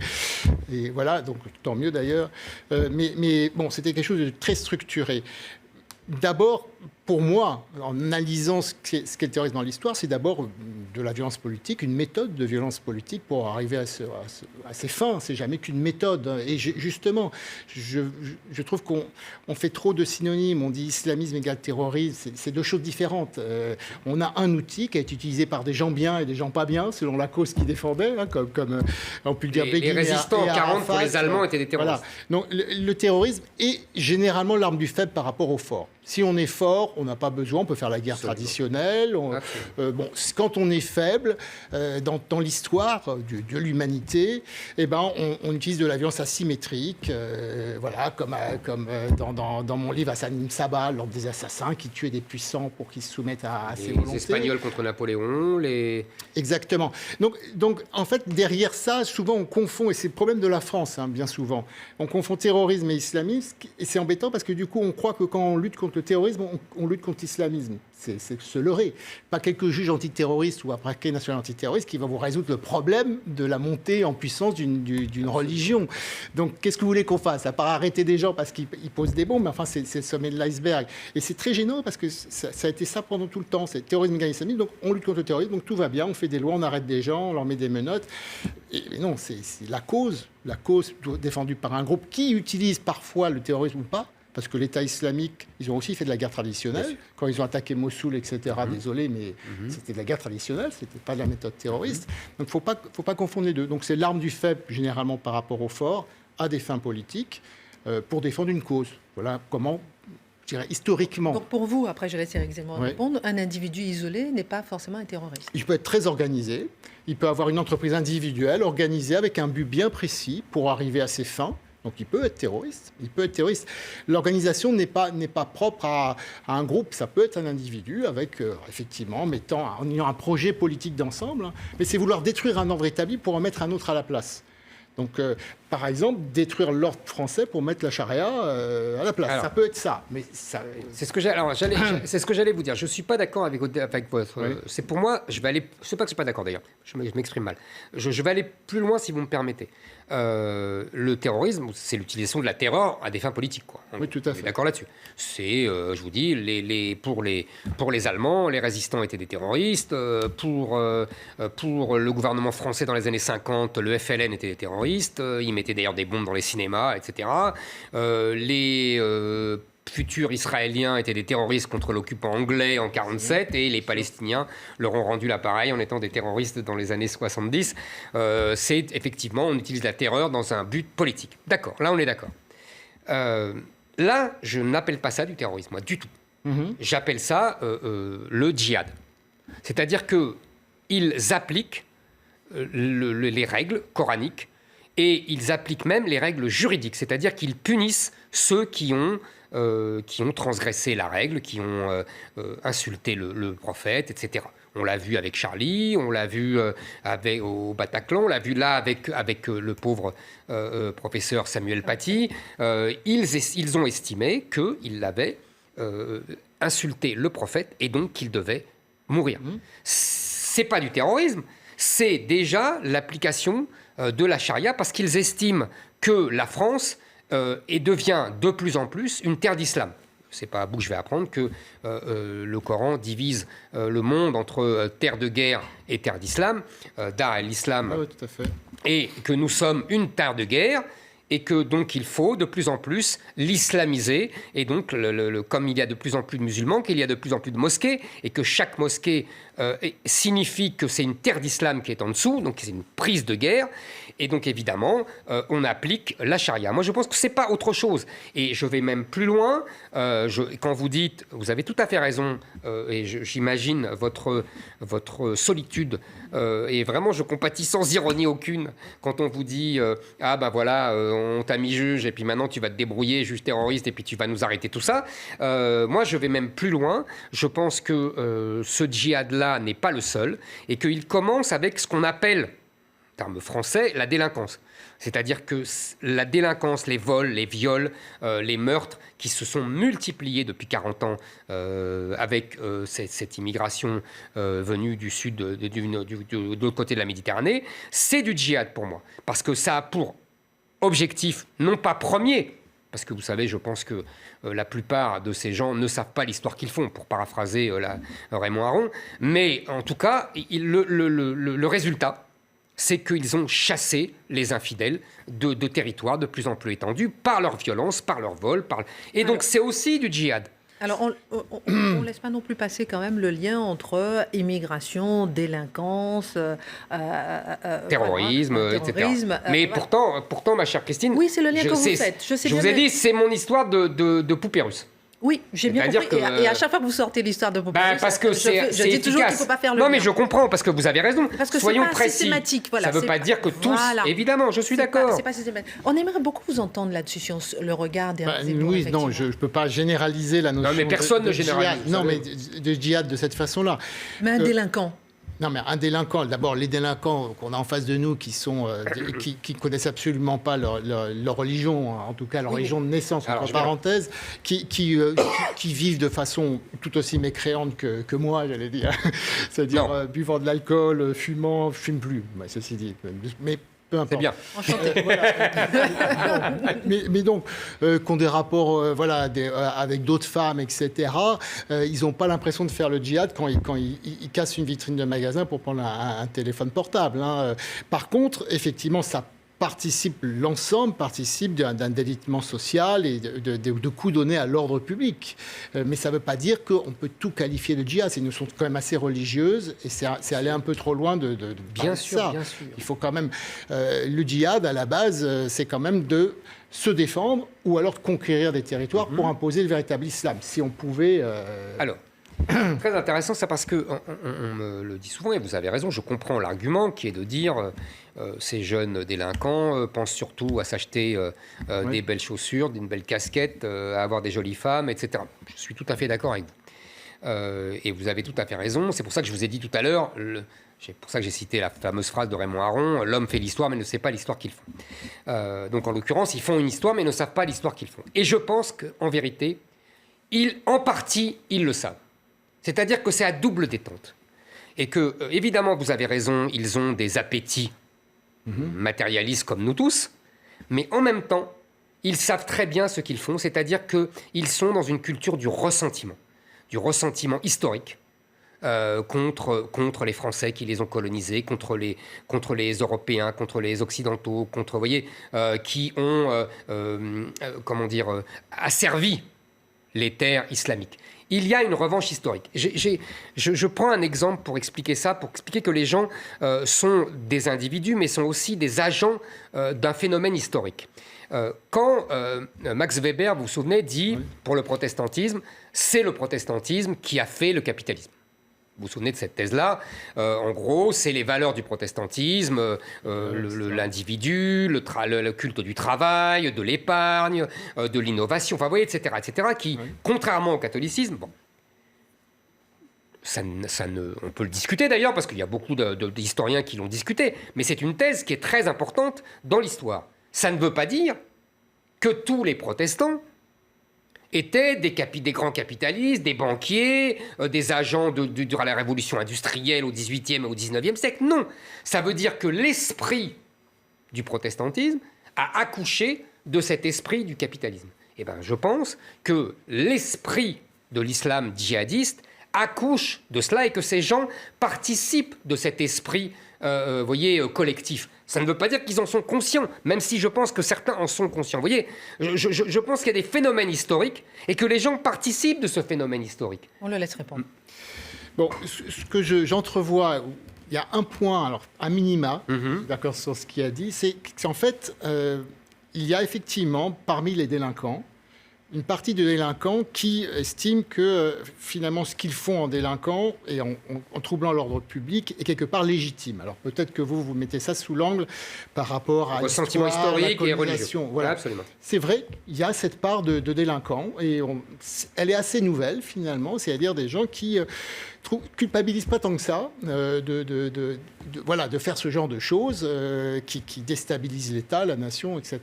Et voilà, donc tant mieux d'ailleurs. Mais bon, c'était quelque chose de très structuré. D'abord, pour moi, en analysant ce qu'est le terrorisme dans l'histoire, c'est d'abord de la violence politique, une méthode de violence politique pour arriver à ses fins. C'est jamais qu'une méthode. Et justement, je trouve qu'on fait trop de synonymes. On dit islamisme égale terrorisme. C'est deux choses différentes. On a un outil qui a été utilisé par des gens bien et des gens pas bien, selon la cause qu'ils défendaient, hein, comme on peut dire Begin. Les résistants en 40 pour les Allemands étaient des terroristes. Voilà. Donc le terrorisme est généralement l'arme du faible par rapport au fort. Si on est fort, on n'a pas besoin, on peut faire la guerre traditionnelle. Quand on est faible, dans l'histoire de l'humanité, on utilise de la violence asymétrique, voilà, comme dans mon livre Hassan Sabah, l'ordre des assassins, qui tuait des puissants pour qu'ils se soumettent à ses volontés. Les Espagnols contre Napoléon, Exactement. Donc, en fait, derrière ça, souvent, on confond, et c'est le problème de la France, hein, bien souvent, on confond terrorisme et islamisme, et c'est embêtant parce que du coup, on croit que quand on lutte contre le terrorisme, on lutte contre l'islamisme. C'est se leurrer. Pas quelques juges antiterroristes ou un parquet national antiterroriste qui va vous résoudre le problème de la montée en puissance d'une religion. Donc, qu'est-ce que vous voulez qu'on fasse ? À part arrêter des gens parce qu'ils posent des bombes, mais enfin, c'est le sommet de l'iceberg. Et c'est très gênant parce que ça a été ça pendant tout le temps. C'est terrorisme égale islamisme, donc on lutte contre le terrorisme, donc tout va bien, on fait des lois, on arrête des gens, on leur met des menottes. Mais non, c'est la cause défendue par un groupe qui utilise parfois le terrorisme ou pas. Parce que l'État islamique, ils ont aussi fait de la guerre traditionnelle. Quand ils ont attaqué Mossoul, etc., désolé, mais c'était de la guerre traditionnelle, c'était pas de la méthode terroriste. Donc, faut pas confondre les deux. Donc, c'est l'arme du faible, généralement, par rapport au fort, à des fins politiques, pour défendre une cause. Voilà comment je dirais, historiquement. Donc pour vous, après je laisse Éric Zemmour répondre, un individu isolé n'est pas forcément un terroriste. Il peut être très organisé, il peut avoir une entreprise individuelle organisée avec un but bien précis pour arriver à ses fins. Donc il peut être terroriste. L'organisation n'est pas propre à un groupe, ça peut être un individu avec, effectivement, en ayant un projet politique d'ensemble, hein. Mais c'est vouloir détruire un ordre établi pour en mettre un autre à la place. Donc, par exemple, détruire l'ordre français pour mettre la charia à la place. Alors, ça peut être ça. Mais ça... C'est ce que j'allais vous dire. Je ne suis pas d'accord avec votre... Oui. C'est pour moi, je vais aller... C'est pas que je ne suis pas d'accord d'ailleurs. Je m'exprime mal. Je vais aller plus loin si vous me permettez. Le terrorisme, c'est l'utilisation de la terreur à des fins politiques, quoi. Oui, tout à fait. D'accord là-dessus. C'est, je vous dis, pour les Allemands, les résistants étaient des terroristes. Pour le gouvernement français dans les années 50, le FLN était des terroristes. Ils mettaient d'ailleurs des bombes dans les cinémas, etc. Les futurs Israéliens étaient des terroristes contre l'occupant anglais en 1947 et les Palestiniens leur ont rendu l'appareil en étant des terroristes dans les années 70. C'est effectivement, on utilise la terreur dans un but politique. D'accord, là on est d'accord. Là, je n'appelle pas ça du terrorisme, moi, du tout. J'appelle ça le djihad. C'est-à-dire qu'ils appliquent les règles coraniques et ils appliquent même les règles juridiques, c'est-à-dire qu'ils punissent ceux qui ont transgressé la règle, qui ont insulté le prophète, etc. On l'a vu avec Charlie, on l'a vu au Bataclan, on l'a vu là avec le pauvre professeur Samuel Paty. Ils ont estimé qu'il avait insulté le prophète et donc qu'il devait mourir. C'est pas du terrorisme, c'est déjà l'application de la charia parce qu'ils estiment que la France devient de plus en plus une terre d'islam. C'est pas à bout que je vais apprendre que le Coran divise le monde entre terre de guerre et terre d'islam, Dar el-Islam, oui, tout à fait. Et que nous sommes une terre de guerre et que donc il faut de plus en plus l'islamiser et donc comme il y a de plus en plus de musulmans, qu'il y a de plus en plus de mosquées et que chaque mosquée signifie que c'est une terre d'islam qui est en dessous, donc c'est une prise de guerre. Et donc, évidemment, on applique la charia. Moi, je pense que ce n'est pas autre chose. Et je vais même plus loin. Quand vous dites, vous avez tout à fait raison, et j'imagine votre solitude. Et vraiment, je compatis sans ironie aucune quand on vous dit ah ben voilà, on t'a mis juge, et puis maintenant, tu vas te débrouiller, juge terroriste, et puis tu vas nous arrêter tout ça. Moi, je vais même plus loin. Je pense que ce djihad-là n'est pas le seul, et qu'il commence avec ce qu'on appelle, terme français, la délinquance. C'est-à-dire que la délinquance, les vols, les viols, les meurtres qui se sont multipliés depuis 40 ans avec cette immigration venue du sud, de l'autre côté de la Méditerranée, c'est du djihad pour moi. Parce que ça a pour objectif, non pas premier, parce que vous savez, je pense que la plupart de ces gens ne savent pas l'histoire qu'ils font, pour paraphraser Raymond Aron, mais en tout cas, le résultat, c'est qu'ils ont chassé les infidèles de territoires de plus en plus étendus par leur violence, par leur vol. Et donc c'est aussi du djihad. Alors on ne laisse pas non plus passer quand même le lien entre immigration, délinquance, terrorisme, etc. Mais pourtant, ma chère Christine... Oui, c'est le lien que vous faites. Je vous ai dit, c'est mon histoire de poupée russe. Oui, j'ai bien compris. Et à chaque fois que vous sortez l'histoire de Pompidou, parce que je dis toujours qu'il ne faut pas faire le lien. Mais je comprends, parce que vous avez raison. Parce que soyons c'est pas précis. Systématique. Voilà, ça ne veut pas dire que tous... Voilà. Évidemment, je suis d'accord. C'est pas systématique. On aimerait beaucoup vous entendre là-dessus, sur le regard d'Éric Zemmour. Oui, non, je ne peux pas généraliser la notion non, mais personne ne généralise. Non, mais de djihad de cette façon-là. Mais un délinquant. Non, mais un délinquant, d'abord, les délinquants qu'on a en face de nous qui connaissent absolument pas leur religion, en tout cas leur religion de naissance, entre parenthèses, qui vivent de façon tout aussi mécréante que moi, j'allais dire. C'est-à-dire buvant de l'alcool, fumant, je fume plus, ceci dit. Mais peu importe. C'est bien. Enchanté. Mais donc, qu'ont des rapports avec d'autres femmes, etc., ils n'ont pas l'impression de faire le djihad quand ils cassent une vitrine de magasin pour prendre un téléphone portable. Hein. Par contre, effectivement, ça l'ensemble participe d'un délitement social et de coups donnés à l'ordre public. Mais ça ne veut pas dire qu'on peut tout qualifier de djihad. C'est une notion quand même assez religieuse et c'est aller un peu trop loin de bien sûr, ça. Bien sûr. Il faut quand même... le djihad, à la base, c'est quand même de se défendre ou alors de conquérir des territoires pour imposer le véritable islam. Si on pouvait... Alors, très intéressant ça parce qu'on on me le dit souvent et vous avez raison, je comprends l'argument qui est de dire ces jeunes délinquants pensent surtout à s'acheter des belles chaussures, une belle casquette, à avoir des jolies femmes, etc. Je suis tout à fait d'accord avec vous. Et vous avez tout à fait raison, c'est pour ça que je vous ai dit tout à l'heure, c'est pour ça que j'ai cité la fameuse phrase de Raymond Aron, l'homme fait l'histoire mais ne sait pas l'histoire qu'il font. Donc en l'occurrence, ils font une histoire mais ne savent pas l'histoire qu'ils font. Et je pense qu'en vérité, en partie, ils le savent. C'est-à-dire que c'est à double détente. Et que, évidemment, vous avez raison, ils ont des appétits matérialistes comme nous tous, mais en même temps, ils savent très bien ce qu'ils font, c'est-à-dire qu'ils sont dans une culture du ressentiment historique contre les Français qui les ont colonisés, contre les Européens, contre les Occidentaux, vous voyez, qui ont, asservi les terres islamiques. Il y a une revanche historique. Je prends un exemple pour expliquer ça, pour expliquer que les gens sont des individus, mais sont aussi des agents d'un phénomène historique. Quand Max Weber, vous vous souvenez, dit, pour le protestantisme, c'est le protestantisme qui a fait le capitalisme. Vous vous souvenez de cette thèse-là? En gros, c'est les valeurs du protestantisme, l'individu, le culte du travail, de l'épargne, de l'innovation, enfin, vous voyez, etc., qui, contrairement au catholicisme, bon, on peut le discuter d'ailleurs, parce qu'il y a beaucoup d'historiens qui l'ont discuté, mais c'est une thèse qui est très importante dans l'histoire. Ça ne veut pas dire que tous les protestants étaient des grands capitalistes, des banquiers, des agents durant la révolution industrielle au XVIIIe et au XIXe siècle. Non, ça veut dire que l'esprit du protestantisme a accouché de cet esprit du capitalisme. Eh bien, je pense que l'esprit de l'islam djihadiste accouche de cela et que ces gens participent de cet esprit collectif. Ça ne veut pas dire qu'ils en sont conscients, même si je pense que certains en sont conscients. Vous voyez, je pense qu'il y a des phénomènes historiques et que les gens participent de ce phénomène historique. On le laisse répondre. Bon, ce que j'entrevois, il y a un point, alors à minima, d'accord sur ce qu'il a dit, c'est qu'en fait, il y a effectivement parmi les délinquants une partie de délinquants qui estiment que finalement ce qu'ils font en délinquant et en troublant l'ordre public est quelque part légitime. Alors peut-être que vous mettez ça sous l'angle par rapport à ressentiment historique et religieux. Voilà. Absolument. C'est vrai, il y a cette part de délinquants et elle est assez nouvelle finalement, c'est-à-dire des gens qui culpabilisent pas tant que ça de faire ce genre de choses qui déstabilisent l'État, la nation, etc.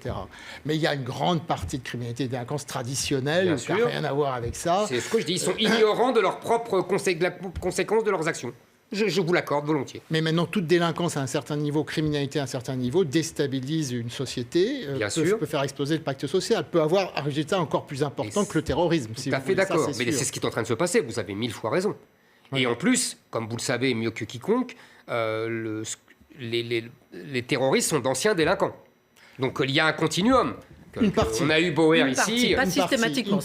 Mais il y a une grande partie de criminalité de délinquance traditionnelle qui n'a rien à voir avec ça. C'est ce que je dis, ils sont ignorants de leurs propres conséquences de leurs actions. Je vous l'accorde volontiers. Mais maintenant, toute délinquance à un certain niveau, criminalité à un certain niveau, déstabilise une société, peut faire exploser le pacte social, peut avoir un résultat encore plus important que le terrorisme. Tout à fait d'accord, mais c'est ce qui est en train de se passer, vous avez 1000 fois raison. Et en plus, comme vous le savez mieux que quiconque, les terroristes sont d'anciens délinquants. Donc il y a un continuum. Une partie. On a eu Bauer ici. Pas systématiquement.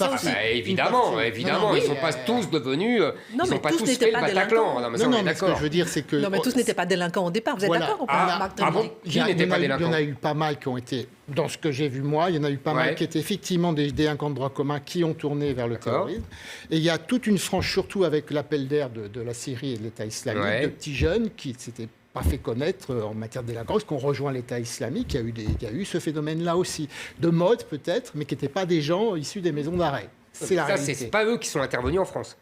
Évidemment, ils ne sont pas tous devenus. Ils n'ont pas tous fait le Bataclan. Non, mais ce que je veux dire, c'est que. Non, mais tous n'étaient pas délinquants au départ. Vous êtes d'accord ou pas, Marc? Qui n'étaient pas délinquants? Il y en a eu pas mal qui ont été, dans ce que j'ai vu moi, il y en a eu pas mal qui étaient effectivement des délinquants de droit commun qui ont tourné vers le terrorisme. Et il y a toute une frange, surtout avec l'appel d'air de la Syrie et de l'État islamique, de petits jeunes qui s'étaient pas fait connaître en matière de délinquance, qu'on rejoint l'État islamique. Il y a eu ce phénomène-là aussi, de mode peut-être, mais qui n'étaient pas des gens issus des maisons d'arrêt. C'est la réalité. C'est pas eux qui sont intervenus en France.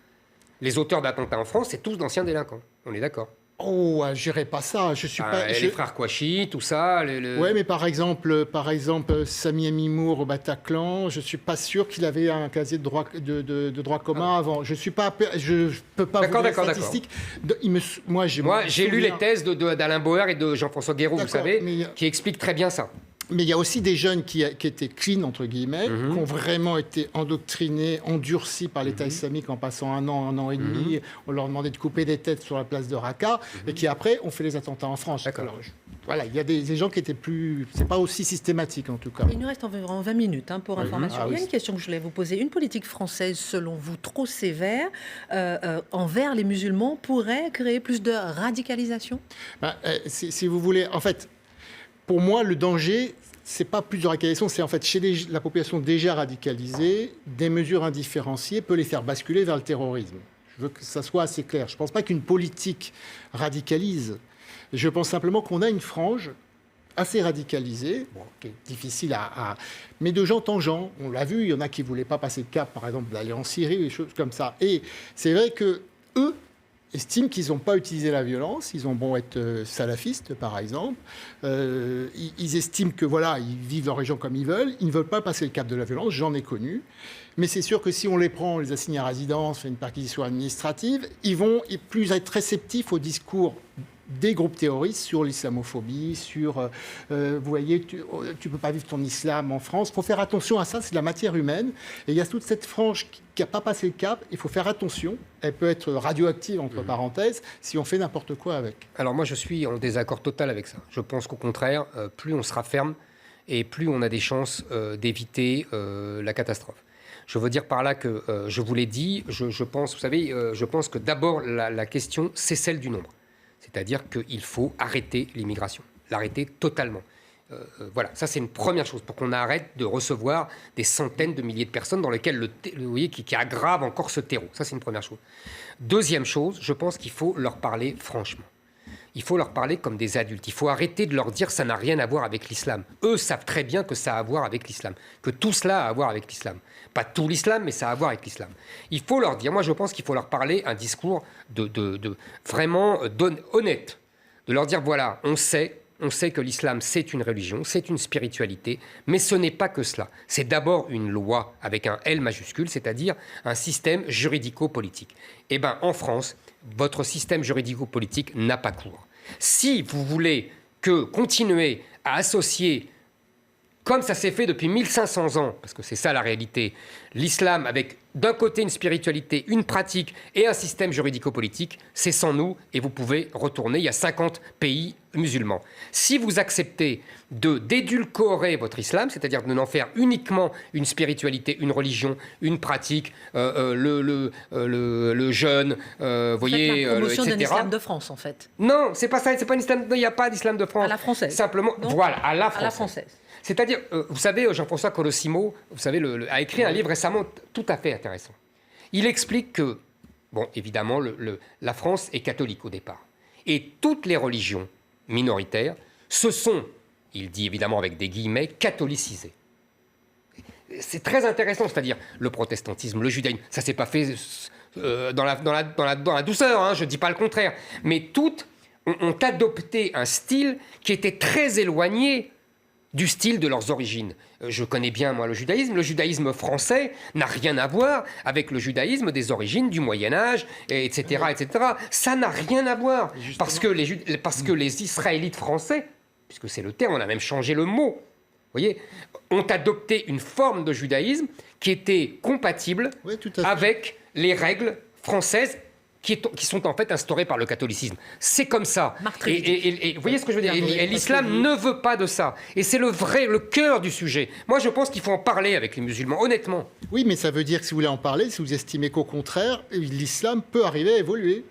Les auteurs d'attentats en France, c'est tous d'anciens délinquants. On est d'accord. Oh, je dirais pas ça. Je suis pas. Les frères Kouachi, tout ça. Ouais, mais par exemple, Sami Mimour au Bataclan, je suis pas sûr qu'il avait un casier de droit commun avant. Je peux pas vous dire les statistiques. Moi, j'ai lu les thèses d'Alain Bauer et de Jean-François Guéroult, vous savez, qui expliquent très bien ça. Mais il y a aussi des jeunes qui étaient clean, entre guillemets, qui ont vraiment été endoctrinés, endurcis par l'État islamique en passant un an et demi. On leur demandait de couper des têtes sur la place de Raqqa et qui, après, ont fait les attentats en France. D'accord. Alors, Voilà, il y a des gens qui étaient plus... C'est pas aussi systématique, en tout cas. Il nous reste environ 20 minutes pour information. Ah, il y a oui. une question que je voulais vous poser. Une politique française, selon vous, trop sévère envers les musulmans pourrait créer plus de radicalisation? Si vous voulez... En fait, pour moi, le danger... C'est pas plus de radicalisation, c'est en fait chez la population déjà radicalisée, des mesures indifférenciées peuvent les faire basculer vers le terrorisme. Je veux que ça soit assez clair. Je ne pense pas qu'une politique radicalise. Je pense simplement qu'on a une frange assez radicalisée, qui est difficile mais de gens tangents. On l'a vu, il y en a qui ne voulaient pas passer le cap, par exemple, d'aller en Syrie, des choses comme ça. Et c'est vrai que eux estiment qu'ils n'ont pas utilisé la violence, ils ont beau être salafistes par exemple, ils estiment que voilà, ils vivent leur région comme ils veulent, ils ne veulent pas passer le cap de la violence, j'en ai connu, mais c'est sûr que si on les prend, on les assigne à résidence, fait une perquisition administrative, ils vont plus être réceptifs au discours des groupes terroristes sur l'islamophobie, sur, vous voyez, tu ne peux pas vivre ton islam en France. Il faut faire attention à ça, c'est de la matière humaine. Et il y a toute cette frange qui n'a pas passé le cap, il faut faire attention. Elle peut être radioactive, entre parenthèses, si on fait n'importe quoi avec. Alors moi, je suis en désaccord total avec ça. Je pense qu'au contraire, plus on sera ferme et plus on a des chances d'éviter la catastrophe. Je veux dire par là que, je vous l'ai dit, je pense, vous savez, je pense que d'abord, la question, c'est celle du nombre. C'est-à-dire qu'il faut arrêter l'immigration, l'arrêter totalement. Voilà, ça c'est une première chose, pour qu'on arrête de recevoir des centaines de milliers de personnes dans lesquelles, vous voyez, qui aggravent encore ce terreau. Ça c'est une première chose. Deuxième chose, je pense qu'il faut leur parler franchement. Il faut leur parler comme des adultes. Il faut arrêter de leur dire que ça n'a rien à voir avec l'islam. Eux savent très bien que ça a à voir avec l'islam, que tout cela a à voir avec l'islam. Pas tout l'islam, mais ça a à voir avec l'islam. Il faut leur dire, moi je pense qu'il faut leur parler un discours vraiment honnête. De leur dire, voilà, on sait que l'islam c'est une religion, c'est une spiritualité, mais ce n'est pas que cela. C'est d'abord une loi avec un L majuscule, c'est-à-dire un système juridico-politique. Eh bien, en France, votre système juridico-politique n'a pas cours. Si vous voulez continuer à associer, comme ça s'est fait depuis 1500 ans, parce que c'est ça la réalité, l'islam avec d'un côté une spiritualité, une pratique et un système juridico-politique, c'est sans nous et vous pouvez retourner. Il y a 50 pays musulmans. Si vous acceptez d'édulcorer votre islam, c'est-à-dire de n'en faire uniquement une spiritualité, une religion, une pratique, le jeûne, voyez, la promotion etc. d'un islam de France, en fait. Non, c'est pas ça. C'est pas un islam. Il n'y a pas d'islam de France. À la française. Simplement, non voilà, à la française. À la française. C'est-à-dire, vous savez, Jean-François Colosimo, vous savez, a écrit un livre récemment tout à fait intéressant. Il explique que, bon, évidemment, la France est catholique au départ. Et toutes les religions minoritaires se sont, il dit évidemment avec des guillemets, catholicisées. C'est très intéressant, c'est-à-dire le protestantisme, le judaïsme, ça ne s'est pas fait dans la douceur, hein, je ne dis pas le contraire. Mais toutes ont adopté un style qui était très éloigné du style de leurs origines. Je connais bien, moi, le judaïsme. Le judaïsme français n'a rien à voir avec le judaïsme des origines du Moyen-Âge, etc., etc. Ça n'a rien à voir. Parce que les Israélites français, puisque c'est le terme, on a même changé le mot, voyez, ont adopté une forme de judaïsme qui était compatible avec les règles françaises qui sont en fait instaurées par le catholicisme. C'est comme ça. Et vous voyez ce que je veux dire? Et l'islam ne veut pas de ça. Et c'est le cœur du sujet. Moi, je pense qu'il faut en parler avec les musulmans, honnêtement. Oui, mais ça veut dire que si vous voulez en parler, si vous estimez qu'au contraire, l'islam peut arriver à évoluer.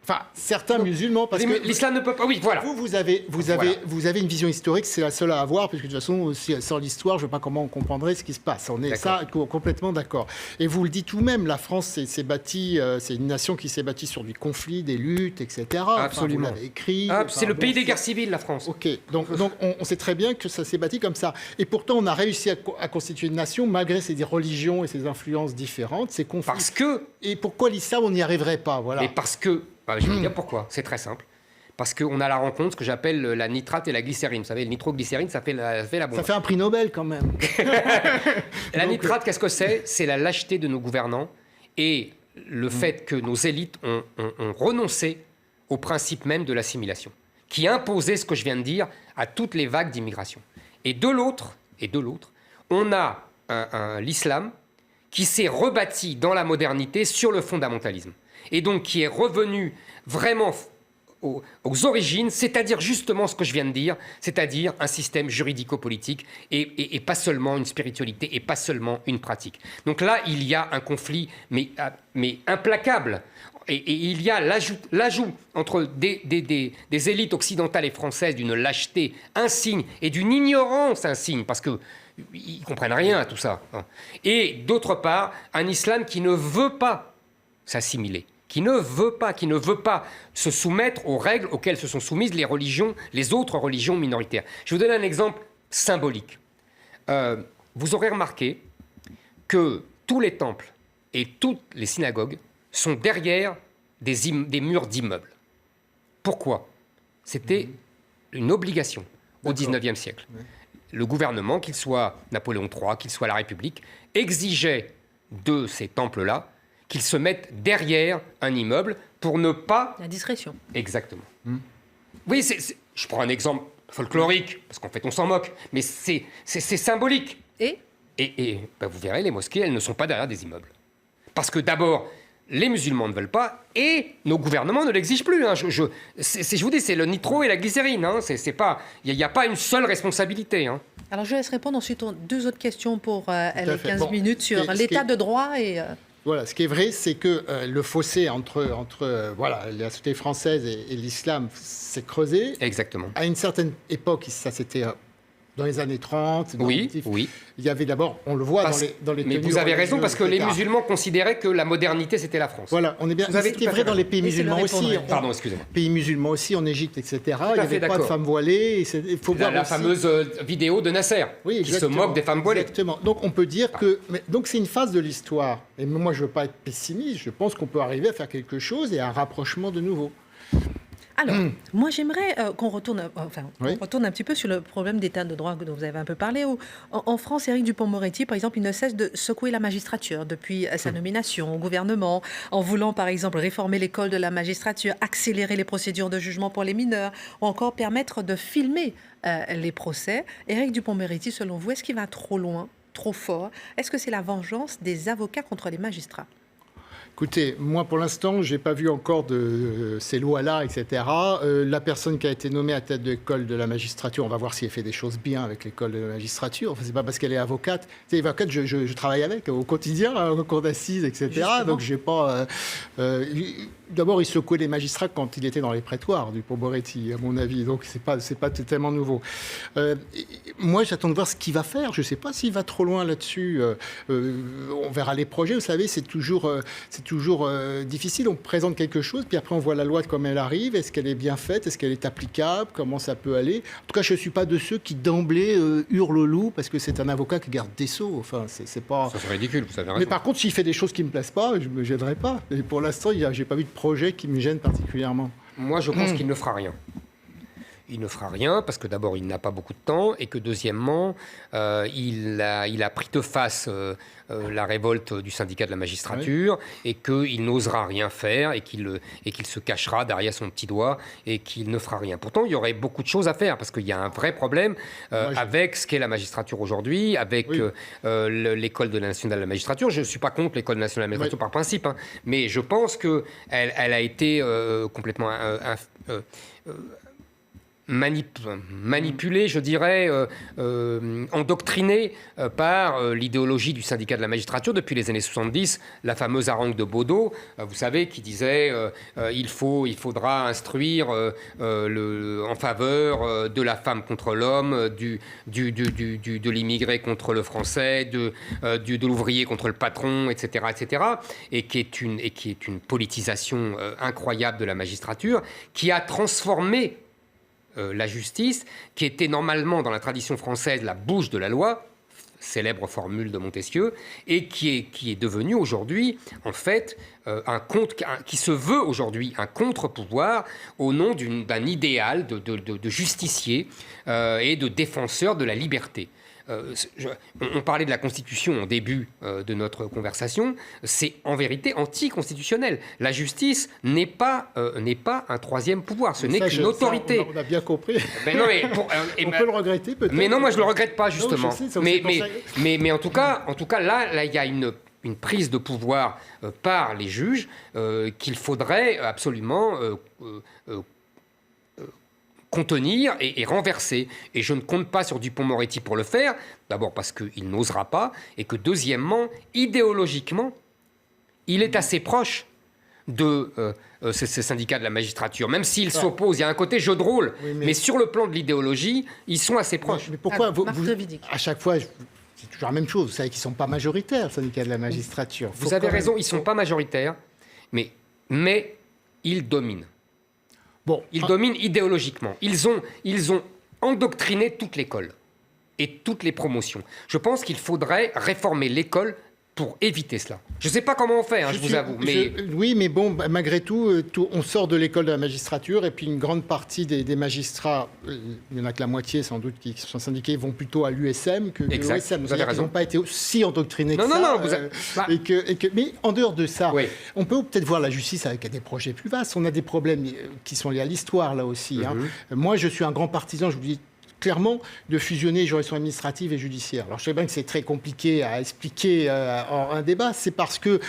Enfin, certains musulmans, parce que l'islam ne peut pas. Oui, voilà. Vous avez une vision historique, c'est la seule à avoir, puisque de toute façon, sans l'histoire, je ne vois pas comment on comprendrait ce qui se passe. On est complètement d'accord. Et vous le dites vous-même, la France s'est bâtie, c'est une nation qui s'est bâtie sur du conflit, des luttes, etc. Absolument. Enfin, vous l'avez écrit. C'est le pays des guerres civiles, la France. Ok. Donc on sait très bien que ça s'est bâti comme ça. Et pourtant, on a réussi à constituer une nation malgré ses religions et ses influences différentes, ses conflits. Parce que. Et pourquoi l'islam, on n'y arriverait pas, voilà. Mais parce que. Je vais vous dire pourquoi. C'est très simple. Parce qu'on a la rencontre, ce que j'appelle la nitrate et la glycérine. Vous savez, le nitroglycérine, ça fait la bombe. Ça fait un prix Nobel, quand même. La nitrate, qu'est-ce que c'est? C'est la lâcheté de nos gouvernants et le fait que nos élites ont renoncé au principe même de l'assimilation, qui imposait ce que je viens de dire à toutes les vagues d'immigration. Et de l'autre, on a l'islam qui s'est rebâti dans la modernité sur le fondamentalisme. Et donc qui est revenu vraiment aux origines, c'est-à-dire justement ce que je viens de dire, c'est-à-dire un système juridico-politique et pas seulement une spiritualité et pas seulement une pratique. Donc là, il y a un conflit, mais implacable. Et il y a l'ajout entre des élites occidentales et françaises d'une lâcheté insigne et d'une ignorance insigne, parce qu'ils ne comprennent rien à tout ça. Et d'autre part, un islam qui ne veut pas s'assimiler, qui ne veut pas se soumettre aux règles auxquelles se sont soumises les autres religions minoritaires. Je vais vous donner un exemple symbolique. Vous aurez remarqué que tous les temples et toutes les synagogues sont derrière des murs d'immeubles. Pourquoi ? C'était une obligation au XIXe siècle. Oui. Le gouvernement, qu'il soit Napoléon III, qu'il soit la République, exigeait de ces temples-là qu'ils se mettent derrière un immeuble pour ne pas... La discrétion. Exactement. Oui, je prends un exemple folklorique, parce qu'en fait on s'en moque, mais c'est symbolique. Et vous verrez, les mosquées, elles ne sont pas derrière des immeubles. Parce que d'abord, les musulmans ne veulent pas, et nos gouvernements ne l'exigent plus. Hein. Je vous dis, c'est le nitro et la glycérine. Hein. Il n'y a pas une seule responsabilité. Hein. Alors je laisse répondre ensuite deux autres questions pour les 15 minutes sur l'état de droit et... Voilà, ce qui est vrai, c'est que le fossé entre la société française et l'islam s'est creusé. Exactement. À une certaine époque, ça c'était... Dans les années 30, oui. Il y avait d'abord, on le voit dans les mais vous avez raison, parce que les musulmans considéraient que la modernité, c'était la France. Voilà, on est bien. C'était vrai dans les pays musulmans aussi. Pardon, excusez-moi. Pays musulmans aussi, en Égypte, etc. Il n'y avait pas de femmes voilées. Il faut voir la fameuse vidéo de Nasser, qui se moque des femmes voilées. Exactement. Donc on peut dire que... Donc c'est une phase de l'histoire. Et moi, je ne veux pas être pessimiste. Je pense qu'on peut arriver à faire quelque chose et à un rapprochement de nouveau. Alors, moi, j'aimerais qu'on retourne un petit peu sur le problème d'état de droit dont vous avez un peu parlé. En France, Éric Dupond-Moretti, par exemple, il ne cesse de secouer la magistrature depuis sa nomination au gouvernement, en voulant, par exemple, réformer l'école de la magistrature, accélérer les procédures de jugement pour les mineurs, ou encore permettre de filmer les procès. Éric Dupond-Moretti, selon vous, est-ce qu'il va trop loin, trop fort ? Est-ce que c'est la vengeance des avocats contre les magistrats ? Écoutez, moi pour l'instant, je n'ai pas vu encore de ces lois-là, etc. La personne qui a été nommée à tête de l'école de la magistrature, on va voir si elle fait des choses bien avec l'école de la magistrature. Enfin, c'est pas parce qu'elle est avocate. C'est avocate, je travaille avec au quotidien, au cours d'assises, etc. Justement. Donc j'ai pas... D'abord, il secouait les magistrats quand il était dans les prétoires du Dupond-Moretti, à mon avis. Donc c'est pas tellement nouveau. Moi, j'attends de voir ce qu'il va faire. Je ne sais pas s'il va trop loin là-dessus. On verra les projets. Vous savez, c'est toujours difficile. On présente quelque chose, puis après on voit la loi comme elle arrive. Est-ce qu'elle est bien faite? Est-ce qu'elle est applicable? Comment ça peut aller? En tout cas, je ne suis pas de ceux qui d'emblée hurlent au loup parce que c'est un avocat qui garde des sceaux. Enfin, c'est pas... Ça serait ridicule, vous savez raison. Mais par contre, s'il fait des choses qui ne me plaisent pas, je ne me gênerai pas. Et pour l'instant, je n'ai pas vu de projet qui me gêne particulièrement. Moi, je pense qu'il ne fera rien. Il ne fera rien parce que d'abord, il n'a pas beaucoup de temps et que deuxièmement, il a pris de face la révolte du syndicat de la magistrature et qu'il n'osera rien faire et qu'il se cachera derrière son petit doigt et qu'il ne fera rien. Pourtant, il y aurait beaucoup de choses à faire parce qu'il y a un vrai problème avec ce qu'est la magistrature aujourd'hui, avec l'école nationale de la magistrature. Je ne suis pas contre l'école nationale de la magistrature par principe, hein, mais je pense qu'elle a été complètement... manipulé, je dirais, endoctriné par l'idéologie du syndicat de la magistrature depuis les années 70, la fameuse harangue de Baudot, vous savez, qui disait il faudra instruire en faveur de la femme contre l'homme, de l'immigré contre le français, de l'ouvrier contre le patron, etc., etc., et qui est une politisation incroyable de la magistrature, qui a transformé la justice, qui était normalement dans la tradition française la bouche de la loi, célèbre formule de Montesquieu, et qui est devenu aujourd'hui, en fait, qui se veut aujourd'hui un contre-pouvoir au nom d'un idéal de justicier et de défenseur de la liberté. On parlait de la Constitution au début de notre conversation, c'est en vérité anticonstitutionnel. La justice n'est pas un troisième pouvoir, ce n'est qu'une autorité. On a bien compris. Ben non, mais on peut le regretter peut-être. Mais non, moi je le regrette pas justement. Non, je sais, mais en tout cas là il y a une prise de pouvoir par les juges qu'il faudrait absolument contenir et renverser. Et je ne compte pas sur Dupond-Moretti pour le faire, d'abord parce qu'il n'osera pas, et que deuxièmement, idéologiquement, il est assez proche de ces syndicats de la magistrature. Même s'ils s'opposent, il y a un côté jeu de rôle, mais sur le plan de l'idéologie, ils sont assez proches. Mais pourquoi à chaque fois, c'est toujours la même chose, vous savez qu'ils ne sont pas majoritaires, le syndicat de la magistrature. Vous avez raison, ils ne sont pas majoritaires, mais ils dominent. Bon, ils dominent idéologiquement. Ils ont endoctriné toute l'école et toutes les promotions. Je pense qu'il faudrait réformer l'école pour éviter cela. Je ne sais pas comment on fait, je vous avoue. Oui, mais bon, malgré tout, on sort de l'école de la magistrature et puis une grande partie des magistrats, il n'y en a que la moitié sans doute qui sont syndiqués, vont plutôt à l'USM que l'OSM. Vous avez raison. Ils n'ont pas été aussi endoctrinés que ça. Non. Mais en dehors de ça, oui. On peut peut-être voir la justice avec des projets plus vastes. On a des problèmes qui sont liés à l'histoire, là aussi. Moi, je suis un grand partisan, je vous dis clairement, de fusionner juridiction administrative et judiciaire. Alors, je sais bien que c'est très compliqué à expliquer en un débat. C'est parce que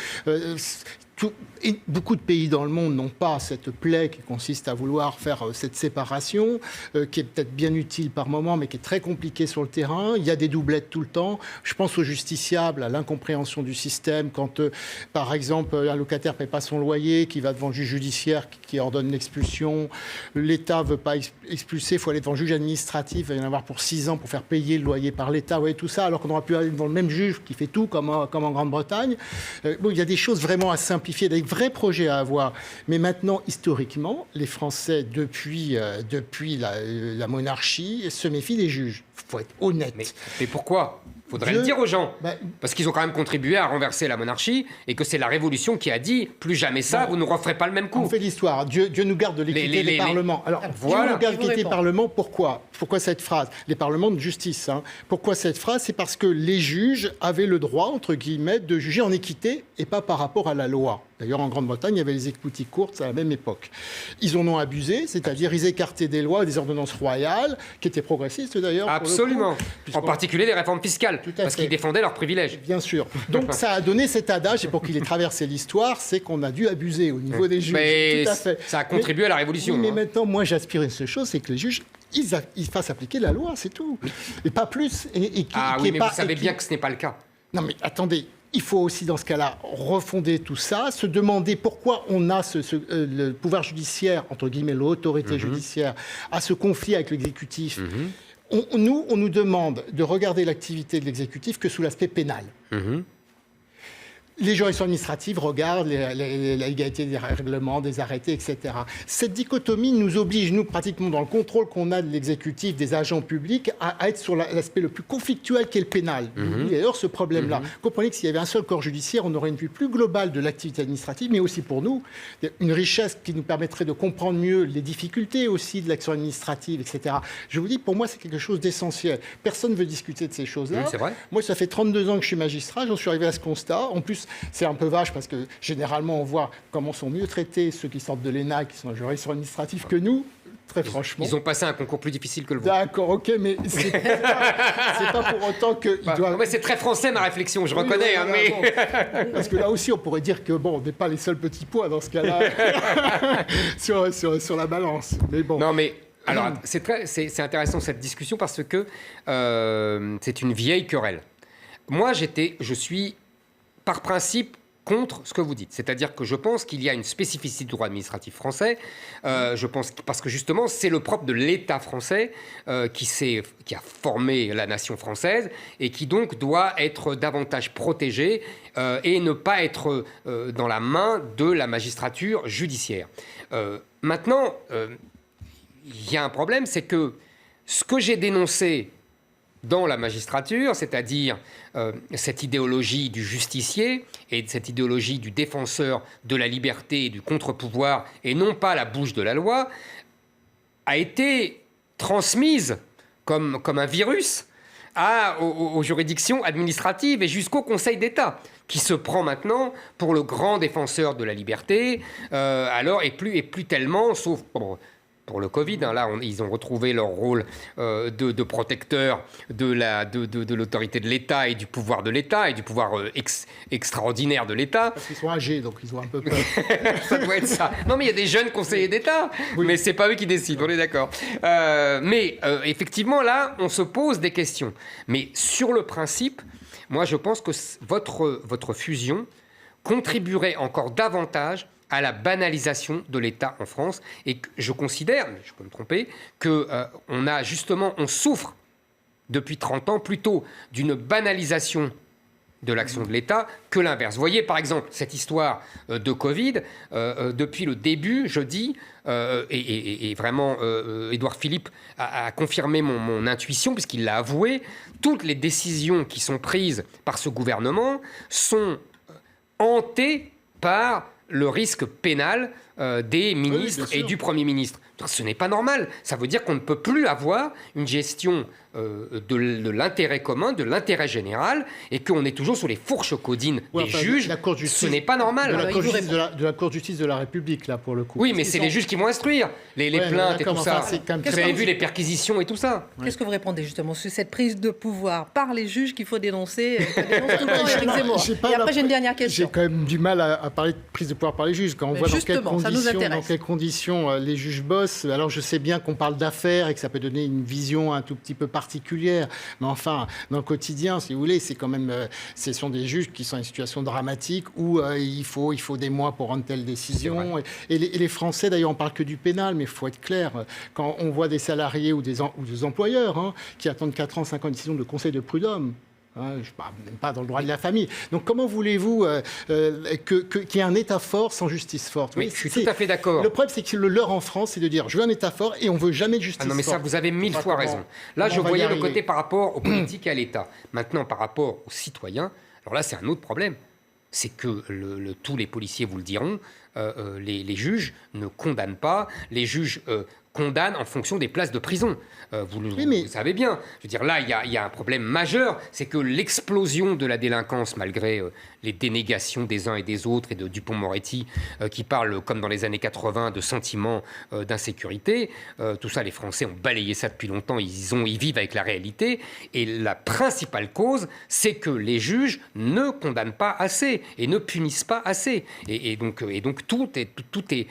beaucoup de pays dans le monde n'ont pas cette plaie qui consiste à vouloir faire cette séparation, qui est peut-être bien utile par moment, mais qui est très compliquée sur le terrain. Il y a des doublettes tout le temps. Je pense aux justiciables, à l'incompréhension du système. Quand, par exemple, un locataire ne paie pas son loyer, qui va devant le juge judiciaire, qui ordonne l'expulsion, l'État ne veut pas expulser, il faut aller devant le juge administratif, il va y en avoir pour 6 ans pour faire payer le loyer par l'État, tout ça, alors qu'on aurait pu aller devant le même juge qui fait tout, comme en Grande-Bretagne. Il y a des choses vraiment à simplifier, des vrais projets à avoir. Mais maintenant, historiquement, les Français, depuis la monarchie, se méfient des juges. Il faut être honnête. Mais pourquoi ? Il faudrait le dire aux gens. Parce qu'ils ont quand même contribué à renverser la monarchie et que c'est la Révolution qui a dit « plus jamais ça, vous ne referez pas le même coup ». On fait l'histoire. Dieu nous garde de l'équité des parlements. Alors, voilà. Dieu nous garde de l'équité des parlements, pourquoi ? Pourquoi cette phrase ? Les parlements de justice. Pourquoi cette phrase ? C'est parce que les juges avaient le droit, entre guillemets, de juger en équité et pas par rapport à la loi. D'ailleurs, en Grande-Bretagne, il y avait les écoutilles courtes à la même époque. Ils en ont abusé, c'est-à-dire ils écartaient des lois, des ordonnances royales, qui étaient progressistes d'ailleurs. Absolument. En particulier des réformes fiscales, parce qu'ils défendaient leurs privilèges. Bien sûr. Donc ça a donné cet adage, et pour qu'il ait traversé l'histoire, c'est qu'on a dû abuser au niveau des juges. Mais tout à fait. Ça a contribué à la Révolution. Oui, mais maintenant, moi, j'aspire à une seule chose, c'est que les juges, ils fassent appliquer la loi, c'est tout. Et pas plus. Mais vous savez bien que ce n'est pas le cas. Non, mais attendez. Il faut aussi, dans ce cas-là, refonder tout ça, se demander pourquoi on a le pouvoir judiciaire, entre guillemets, l'autorité judiciaire, a ce conflit avec l'exécutif. On nous demande de regarder l'activité de l'exécutif que sous l'aspect pénal. Les juridictions administratives regardent la légalité des règlements, des arrêtés, etc. Cette dichotomie nous oblige, nous, pratiquement dans le contrôle qu'on a de l'exécutif, des agents publics, à être sur l'aspect le plus conflictuel qu'est le pénal. D'ailleurs, ce problème-là. Comprenez que s'il y avait un seul corps judiciaire, on aurait une vue plus globale de l'activité administrative, mais aussi pour nous, une richesse qui nous permettrait de comprendre mieux les difficultés aussi de l'action administrative, etc. Je vous dis, pour moi, c'est quelque chose d'essentiel. Personne ne veut discuter de ces choses-là. C'est vrai. Moi, ça fait 32 ans que je suis magistrat, j'en suis arrivé à ce constat. En plus, c'est un peu vache parce que généralement, on voit comment sont mieux traités ceux qui sortent de l'ENA, qui sont en juridiction administrative que nous. Très franchement. Ils ont passé un concours plus difficile que le vôtre. D'accord, ok, mais c'est pas pour autant que... c'est très français ma réflexion, je reconnais. Parce que là aussi, on pourrait dire que on n'est pas les seuls petits poids dans ce cas-là sur la balance. Mais bon. Non, mais alors, c'est intéressant cette discussion parce que c'est une vieille querelle. Moi, je suis par principe contre ce que vous dites. C'est-à-dire que je pense qu'il y a une spécificité du droit administratif français. Je pense parce que justement, c'est le propre de l'État français qui a formé la nation française et qui donc doit être davantage protégé et ne pas être dans la main de la magistrature judiciaire. Maintenant, il y a un problème, c'est que ce que j'ai dénoncé dans la magistrature, c'est-à-dire cette idéologie du justicier et cette idéologie du défenseur de la liberté et du contre-pouvoir, et non pas la bouche de la loi, a été transmise comme un virus aux juridictions administratives et jusqu'au Conseil d'État, qui se prend maintenant pour le grand défenseur de la liberté, et plus tellement, sauf... pour le Covid. Là, ils ont retrouvé leur rôle de protecteur de l'autorité de l'État et du pouvoir de l'État et du pouvoir extraordinaire de l'État. Parce qu'ils sont âgés, donc ils ont un peu peur. Ça doit être ça. Non, mais il y a des jeunes conseillers d'État, mais c'est pas eux qui décident, on est d'accord. Mais effectivement, là, on se pose des questions. Mais sur le principe, moi, je pense que votre fusion contribuerait encore davantage à la banalisation de l'État en France. Et que je considère, mais je peux me tromper, on souffre depuis 30 ans plutôt d'une banalisation de l'action de l'État que l'inverse. Vous voyez, par exemple, cette histoire de Covid, depuis le début, je dis, et vraiment, Édouard Philippe a confirmé mon intuition, puisqu'il l'a avoué, toutes les décisions qui sont prises par ce gouvernement sont hantées par le risque pénal des ministres et du Premier ministre. Ce n'est pas normal. Ça veut dire qu'on ne peut plus avoir une gestion de l'intérêt commun, de l'intérêt général, et qu'on est toujours sous les fourches caudines des juges. Ce n'est pas normal. De la Cour de justice de la République, là, pour le coup. Oui, mais c'est les juges qui vont instruire les plaintes et tout ça. Vous avez vu les perquisitions et tout ça. Qu'est-ce que vous répondez justement sur cette prise de pouvoir par les juges qu'il faut dénoncer tout le temps Éric Zemmour. Et après, j'ai une dernière question. J'ai quand même du mal à parler de prise de pouvoir par les juges. Quand on voit dans quelles conditions les juges bossent, alors je sais bien qu'on parle d'affaires et que ça peut donner une vision un tout petit peu particulière, mais enfin, dans le quotidien, si vous voulez, c'est quand même, ce sont des juges qui sont dans une situation dramatique où il faut des mois pour rendre telle décision. Et les Français, d'ailleurs, on parle que du pénal, mais il faut être clair. Quand on voit des salariés ou des employeurs qui attendent 4 ans, 5 ans de décision de conseil de prud'homme, je ne parle même pas dans le droit de la famille. Donc comment voulez-vous qu'il y ait un État fort sans justice forte? Oui, je suis tout à fait d'accord. Le problème, c'est que le leurre en France, c'est de dire je veux un État fort et on ne veut jamais de justice forte. Non, mais ça, vous avez 1000 fois raison. Là, je voyais le côté par rapport aux politiques et à l'État. Maintenant, par rapport aux citoyens, alors là, c'est un autre problème. C'est que tous les policiers vous le diront, les juges ne condamnent pas, les juges condamnent en fonction des places de prison. Vous savez bien. Je veux dire, là, il y a un problème majeur, c'est que l'explosion de la délinquance, malgré les dénégations des uns et des autres, et de Dupond-Moretti, qui parle, comme dans les années 80, de sentiments d'insécurité, tout ça, les Français ont balayé ça depuis longtemps, ils vivent avec la réalité, et la principale cause, c'est que les juges ne condamnent pas assez, et ne punissent pas assez. Et donc tout est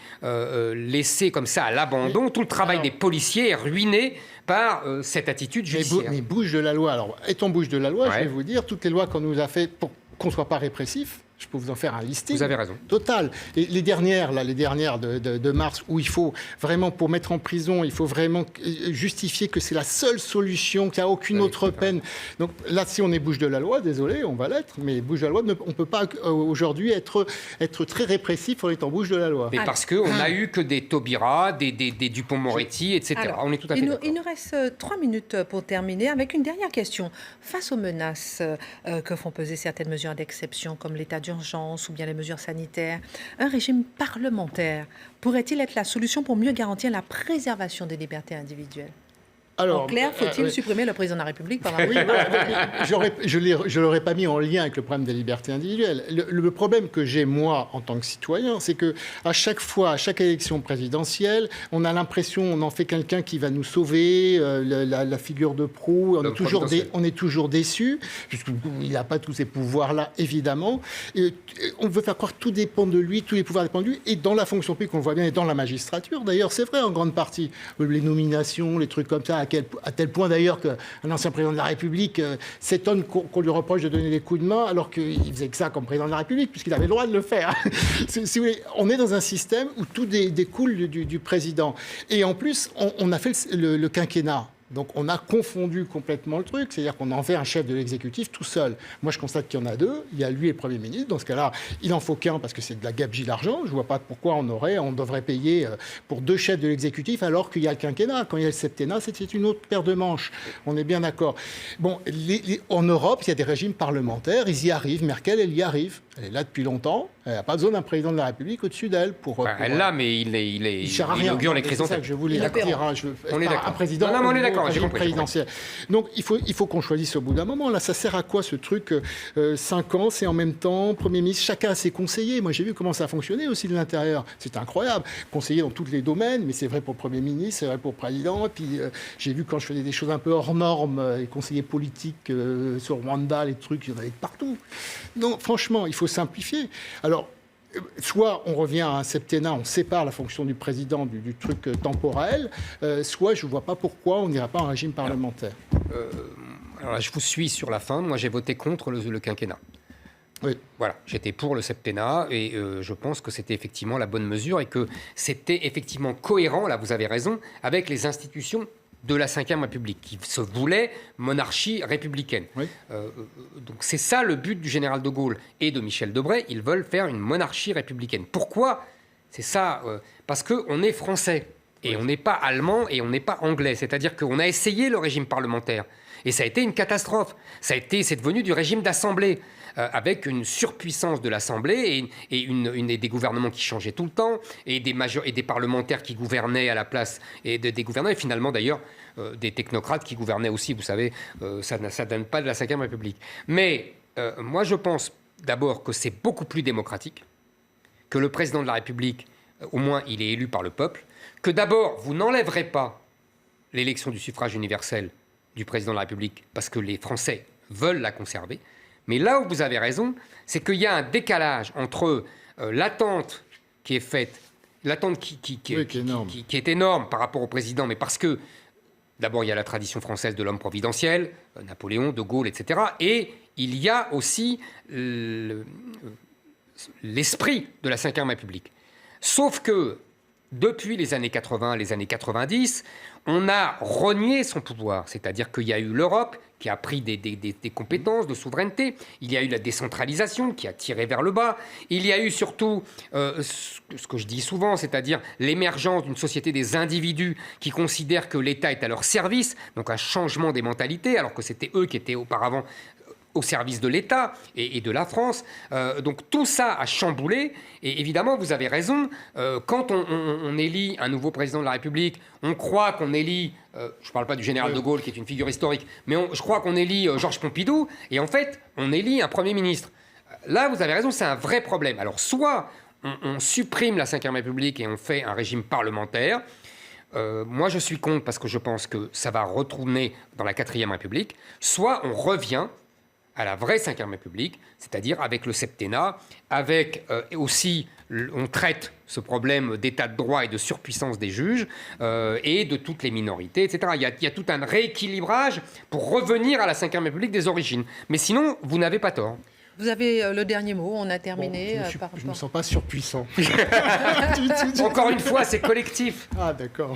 laissé comme ça à l'abandon, tout le travail des policiers est ruiné par cette attitude judiciaire. Mais bouge de la loi. Alors, étant bouge de la loi, je vais vous dire, toutes les lois qu'on nous a faites pour qu'on ne soit pas répressif, je peux vous en faire un listing. Vous avez raison. Total. Et les dernières de mars, où il faut vraiment, pour mettre en prison, il faut vraiment justifier que c'est la seule solution, qu'il n'y a aucune autre peine. Donc là, si on est bouge de la loi, désolé, on va l'être, mais bouge de la loi, on ne peut pas aujourd'hui être très répressif en étant bouge de la loi. Mais parce qu'on n'a eu que des Taubira, des Dupond-Moretti, etc. Alors, on est tout à fait d'accord. Il nous reste 3 minutes pour terminer avec une dernière question. Face aux menaces que font peser certaines mesures d'exception, comme l'état d'urgence ou bien les mesures sanitaires, un régime parlementaire pourrait-il être la solution pour mieux garantir la préservation des libertés individuelles? Alors, en clair, faut-il supprimer le président de la République pendant je ne l'aurais pas mis en lien avec le problème des libertés individuelles. Le problème que j'ai, moi, en tant que citoyen, c'est qu'à chaque fois, à chaque élection présidentielle, on a l'impression, on en fait quelqu'un qui va nous sauver, la figure de proue, on est toujours déçus, puisqu'il n'a pas tous ces pouvoirs-là, évidemment. Et on veut faire croire que tout dépend de lui, tous les pouvoirs dépendent de lui, et dans la fonction publique, on le voit bien, et dans la magistrature, d'ailleurs, c'est vrai en grande partie. Les nominations, les trucs comme ça, à tel point d'ailleurs qu'un ancien président de la République s'étonne qu'on lui reproche de donner des coups de main alors qu'il faisait que ça comme président de la République, puisqu'il avait le droit de le faire. Si vous voulez, on est dans un système où tout découle du président. Et en plus, on a fait le quinquennat. Donc on a confondu complètement le truc, c'est-à-dire qu'on en fait un chef de l'exécutif tout seul. Moi je constate qu'il y en a deux, il y a lui et le Premier ministre, dans ce cas-là il en faut qu'un parce que c'est de la gabegie d'argent, je ne vois pas pourquoi on devrait payer pour 2 chefs de l'exécutif alors qu'il y a le quinquennat. Quand il y a le septennat, c'est une autre paire de manches, on est bien d'accord. Bon, en Europe il y a des régimes parlementaires, ils y arrivent, Merkel elle y arrive, elle est là depuis longtemps. Elle n'a pas besoin d'un président de la République au-dessus d'elle pour. Elle l'a, mais il inaugure les chrysanthèmes. C'est ça que je voulais dire. On est d'accord. Un président. Non, on est d'accord. J'ai compris. Présidentiel. Donc il faut qu'on choisisse au bout d'un moment. Là, ça sert à quoi ce truc 5 ans, c'est en même temps Premier ministre. Chacun a ses conseillers. Moi, j'ai vu comment ça a fonctionné aussi de l'intérieur. C'est incroyable. Conseiller dans tous les domaines, mais c'est vrai pour le Premier ministre, c'est vrai pour le président. Et puis j'ai vu quand je faisais des choses un peu hors normes, les conseillers politiques sur Rwanda, les trucs, il y en avait partout. Donc franchement, il faut simplifier. Alors, soit on revient à un septennat, on sépare la fonction du président du truc temporel, soit je ne vois pas pourquoi on n'irait pas à un régime parlementaire. Alors là, je vous suis sur la fin. Moi, j'ai voté contre le quinquennat. Oui. Voilà, j'étais pour le septennat et je pense que c'était effectivement la bonne mesure et que c'était effectivement cohérent, là vous avez raison, avec les institutions de la Ve République, qui se voulait monarchie républicaine. Oui. Donc c'est ça le but du général de Gaulle et de Michel Debré. Ils veulent faire une monarchie républicaine. Pourquoi ? C'est ça, parce qu'on est français, et on n'est pas allemand, et on n'est pas anglais. C'est-à-dire qu'on a essayé le régime parlementaire, et ça a été une catastrophe. C'est devenu du régime d'assemblée, avec une surpuissance de l'Assemblée et des gouvernements qui changeaient tout le temps et des parlementaires qui gouvernaient à la place et des gouvernants et finalement d'ailleurs des technocrates qui gouvernaient aussi, vous savez, ça ne donne pas de la Ve République. Mais moi je pense d'abord que c'est beaucoup plus démocratique, que le président de la République, au moins il est élu par le peuple, que d'abord vous n'enlèverez pas l'élection du suffrage universel du président de la République parce que les Français veulent la conserver. Mais là où vous avez raison, c'est qu'il y a un décalage entre l'attente qui est faite, l'attente qui est énorme par rapport au président, mais parce que, d'abord, il y a la tradition française de l'homme providentiel, Napoléon, De Gaulle, etc. Et il y a aussi l'esprit de la Ve République. Sauf que, depuis les années 80, les années 90, on a renié son pouvoir. C'est-à-dire qu'il y a eu l'Europe qui a pris des compétences de souveraineté. Il y a eu la décentralisation qui a tiré vers le bas. Il y a eu surtout ce que je dis souvent, c'est-à-dire l'émergence d'une société des individus qui considèrent que l'État est à leur service, donc un changement des mentalités, alors que c'était eux qui étaient auparavant au service de l'État et de la France. Donc tout ça a chamboulé. Et évidemment, vous avez raison, quand on élit un nouveau président de la République, on croit qu'on élit, je ne parle pas du général de Gaulle qui est une figure historique, mais je crois qu'on élit Georges Pompidou, et en fait, on élit un Premier ministre. Là, vous avez raison, c'est un vrai problème. Alors soit on supprime la Ve République et on fait un régime parlementaire. Moi, je suis contre parce que je pense que ça va retourner dans la 4e République. Soit on revient à la vraie Ve République, c'est-à-dire avec le septennat, avec aussi, on traite ce problème d'état de droit et de surpuissance des juges et de toutes les minorités, etc. Il y a tout un rééquilibrage pour revenir à la Ve République des origines. Mais sinon, vous n'avez pas tort. Vous avez le dernier mot, on a terminé. Je ne me sens pas surpuissant. Encore une fois, c'est collectif. Ah, d'accord.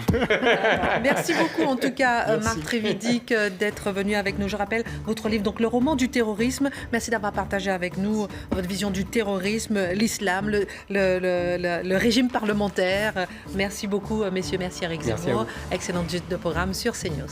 Merci beaucoup, en tout cas, Merci. Marc Trévidic, d'être venu avec nous. Je rappelle votre livre, donc Le roman du terrorisme. Merci d'avoir partagé avec nous votre vision du terrorisme, l'islam, le régime parlementaire. Merci beaucoup, messieurs. Merci, Eric Zemmour. Excellente suite de programme sur CNews.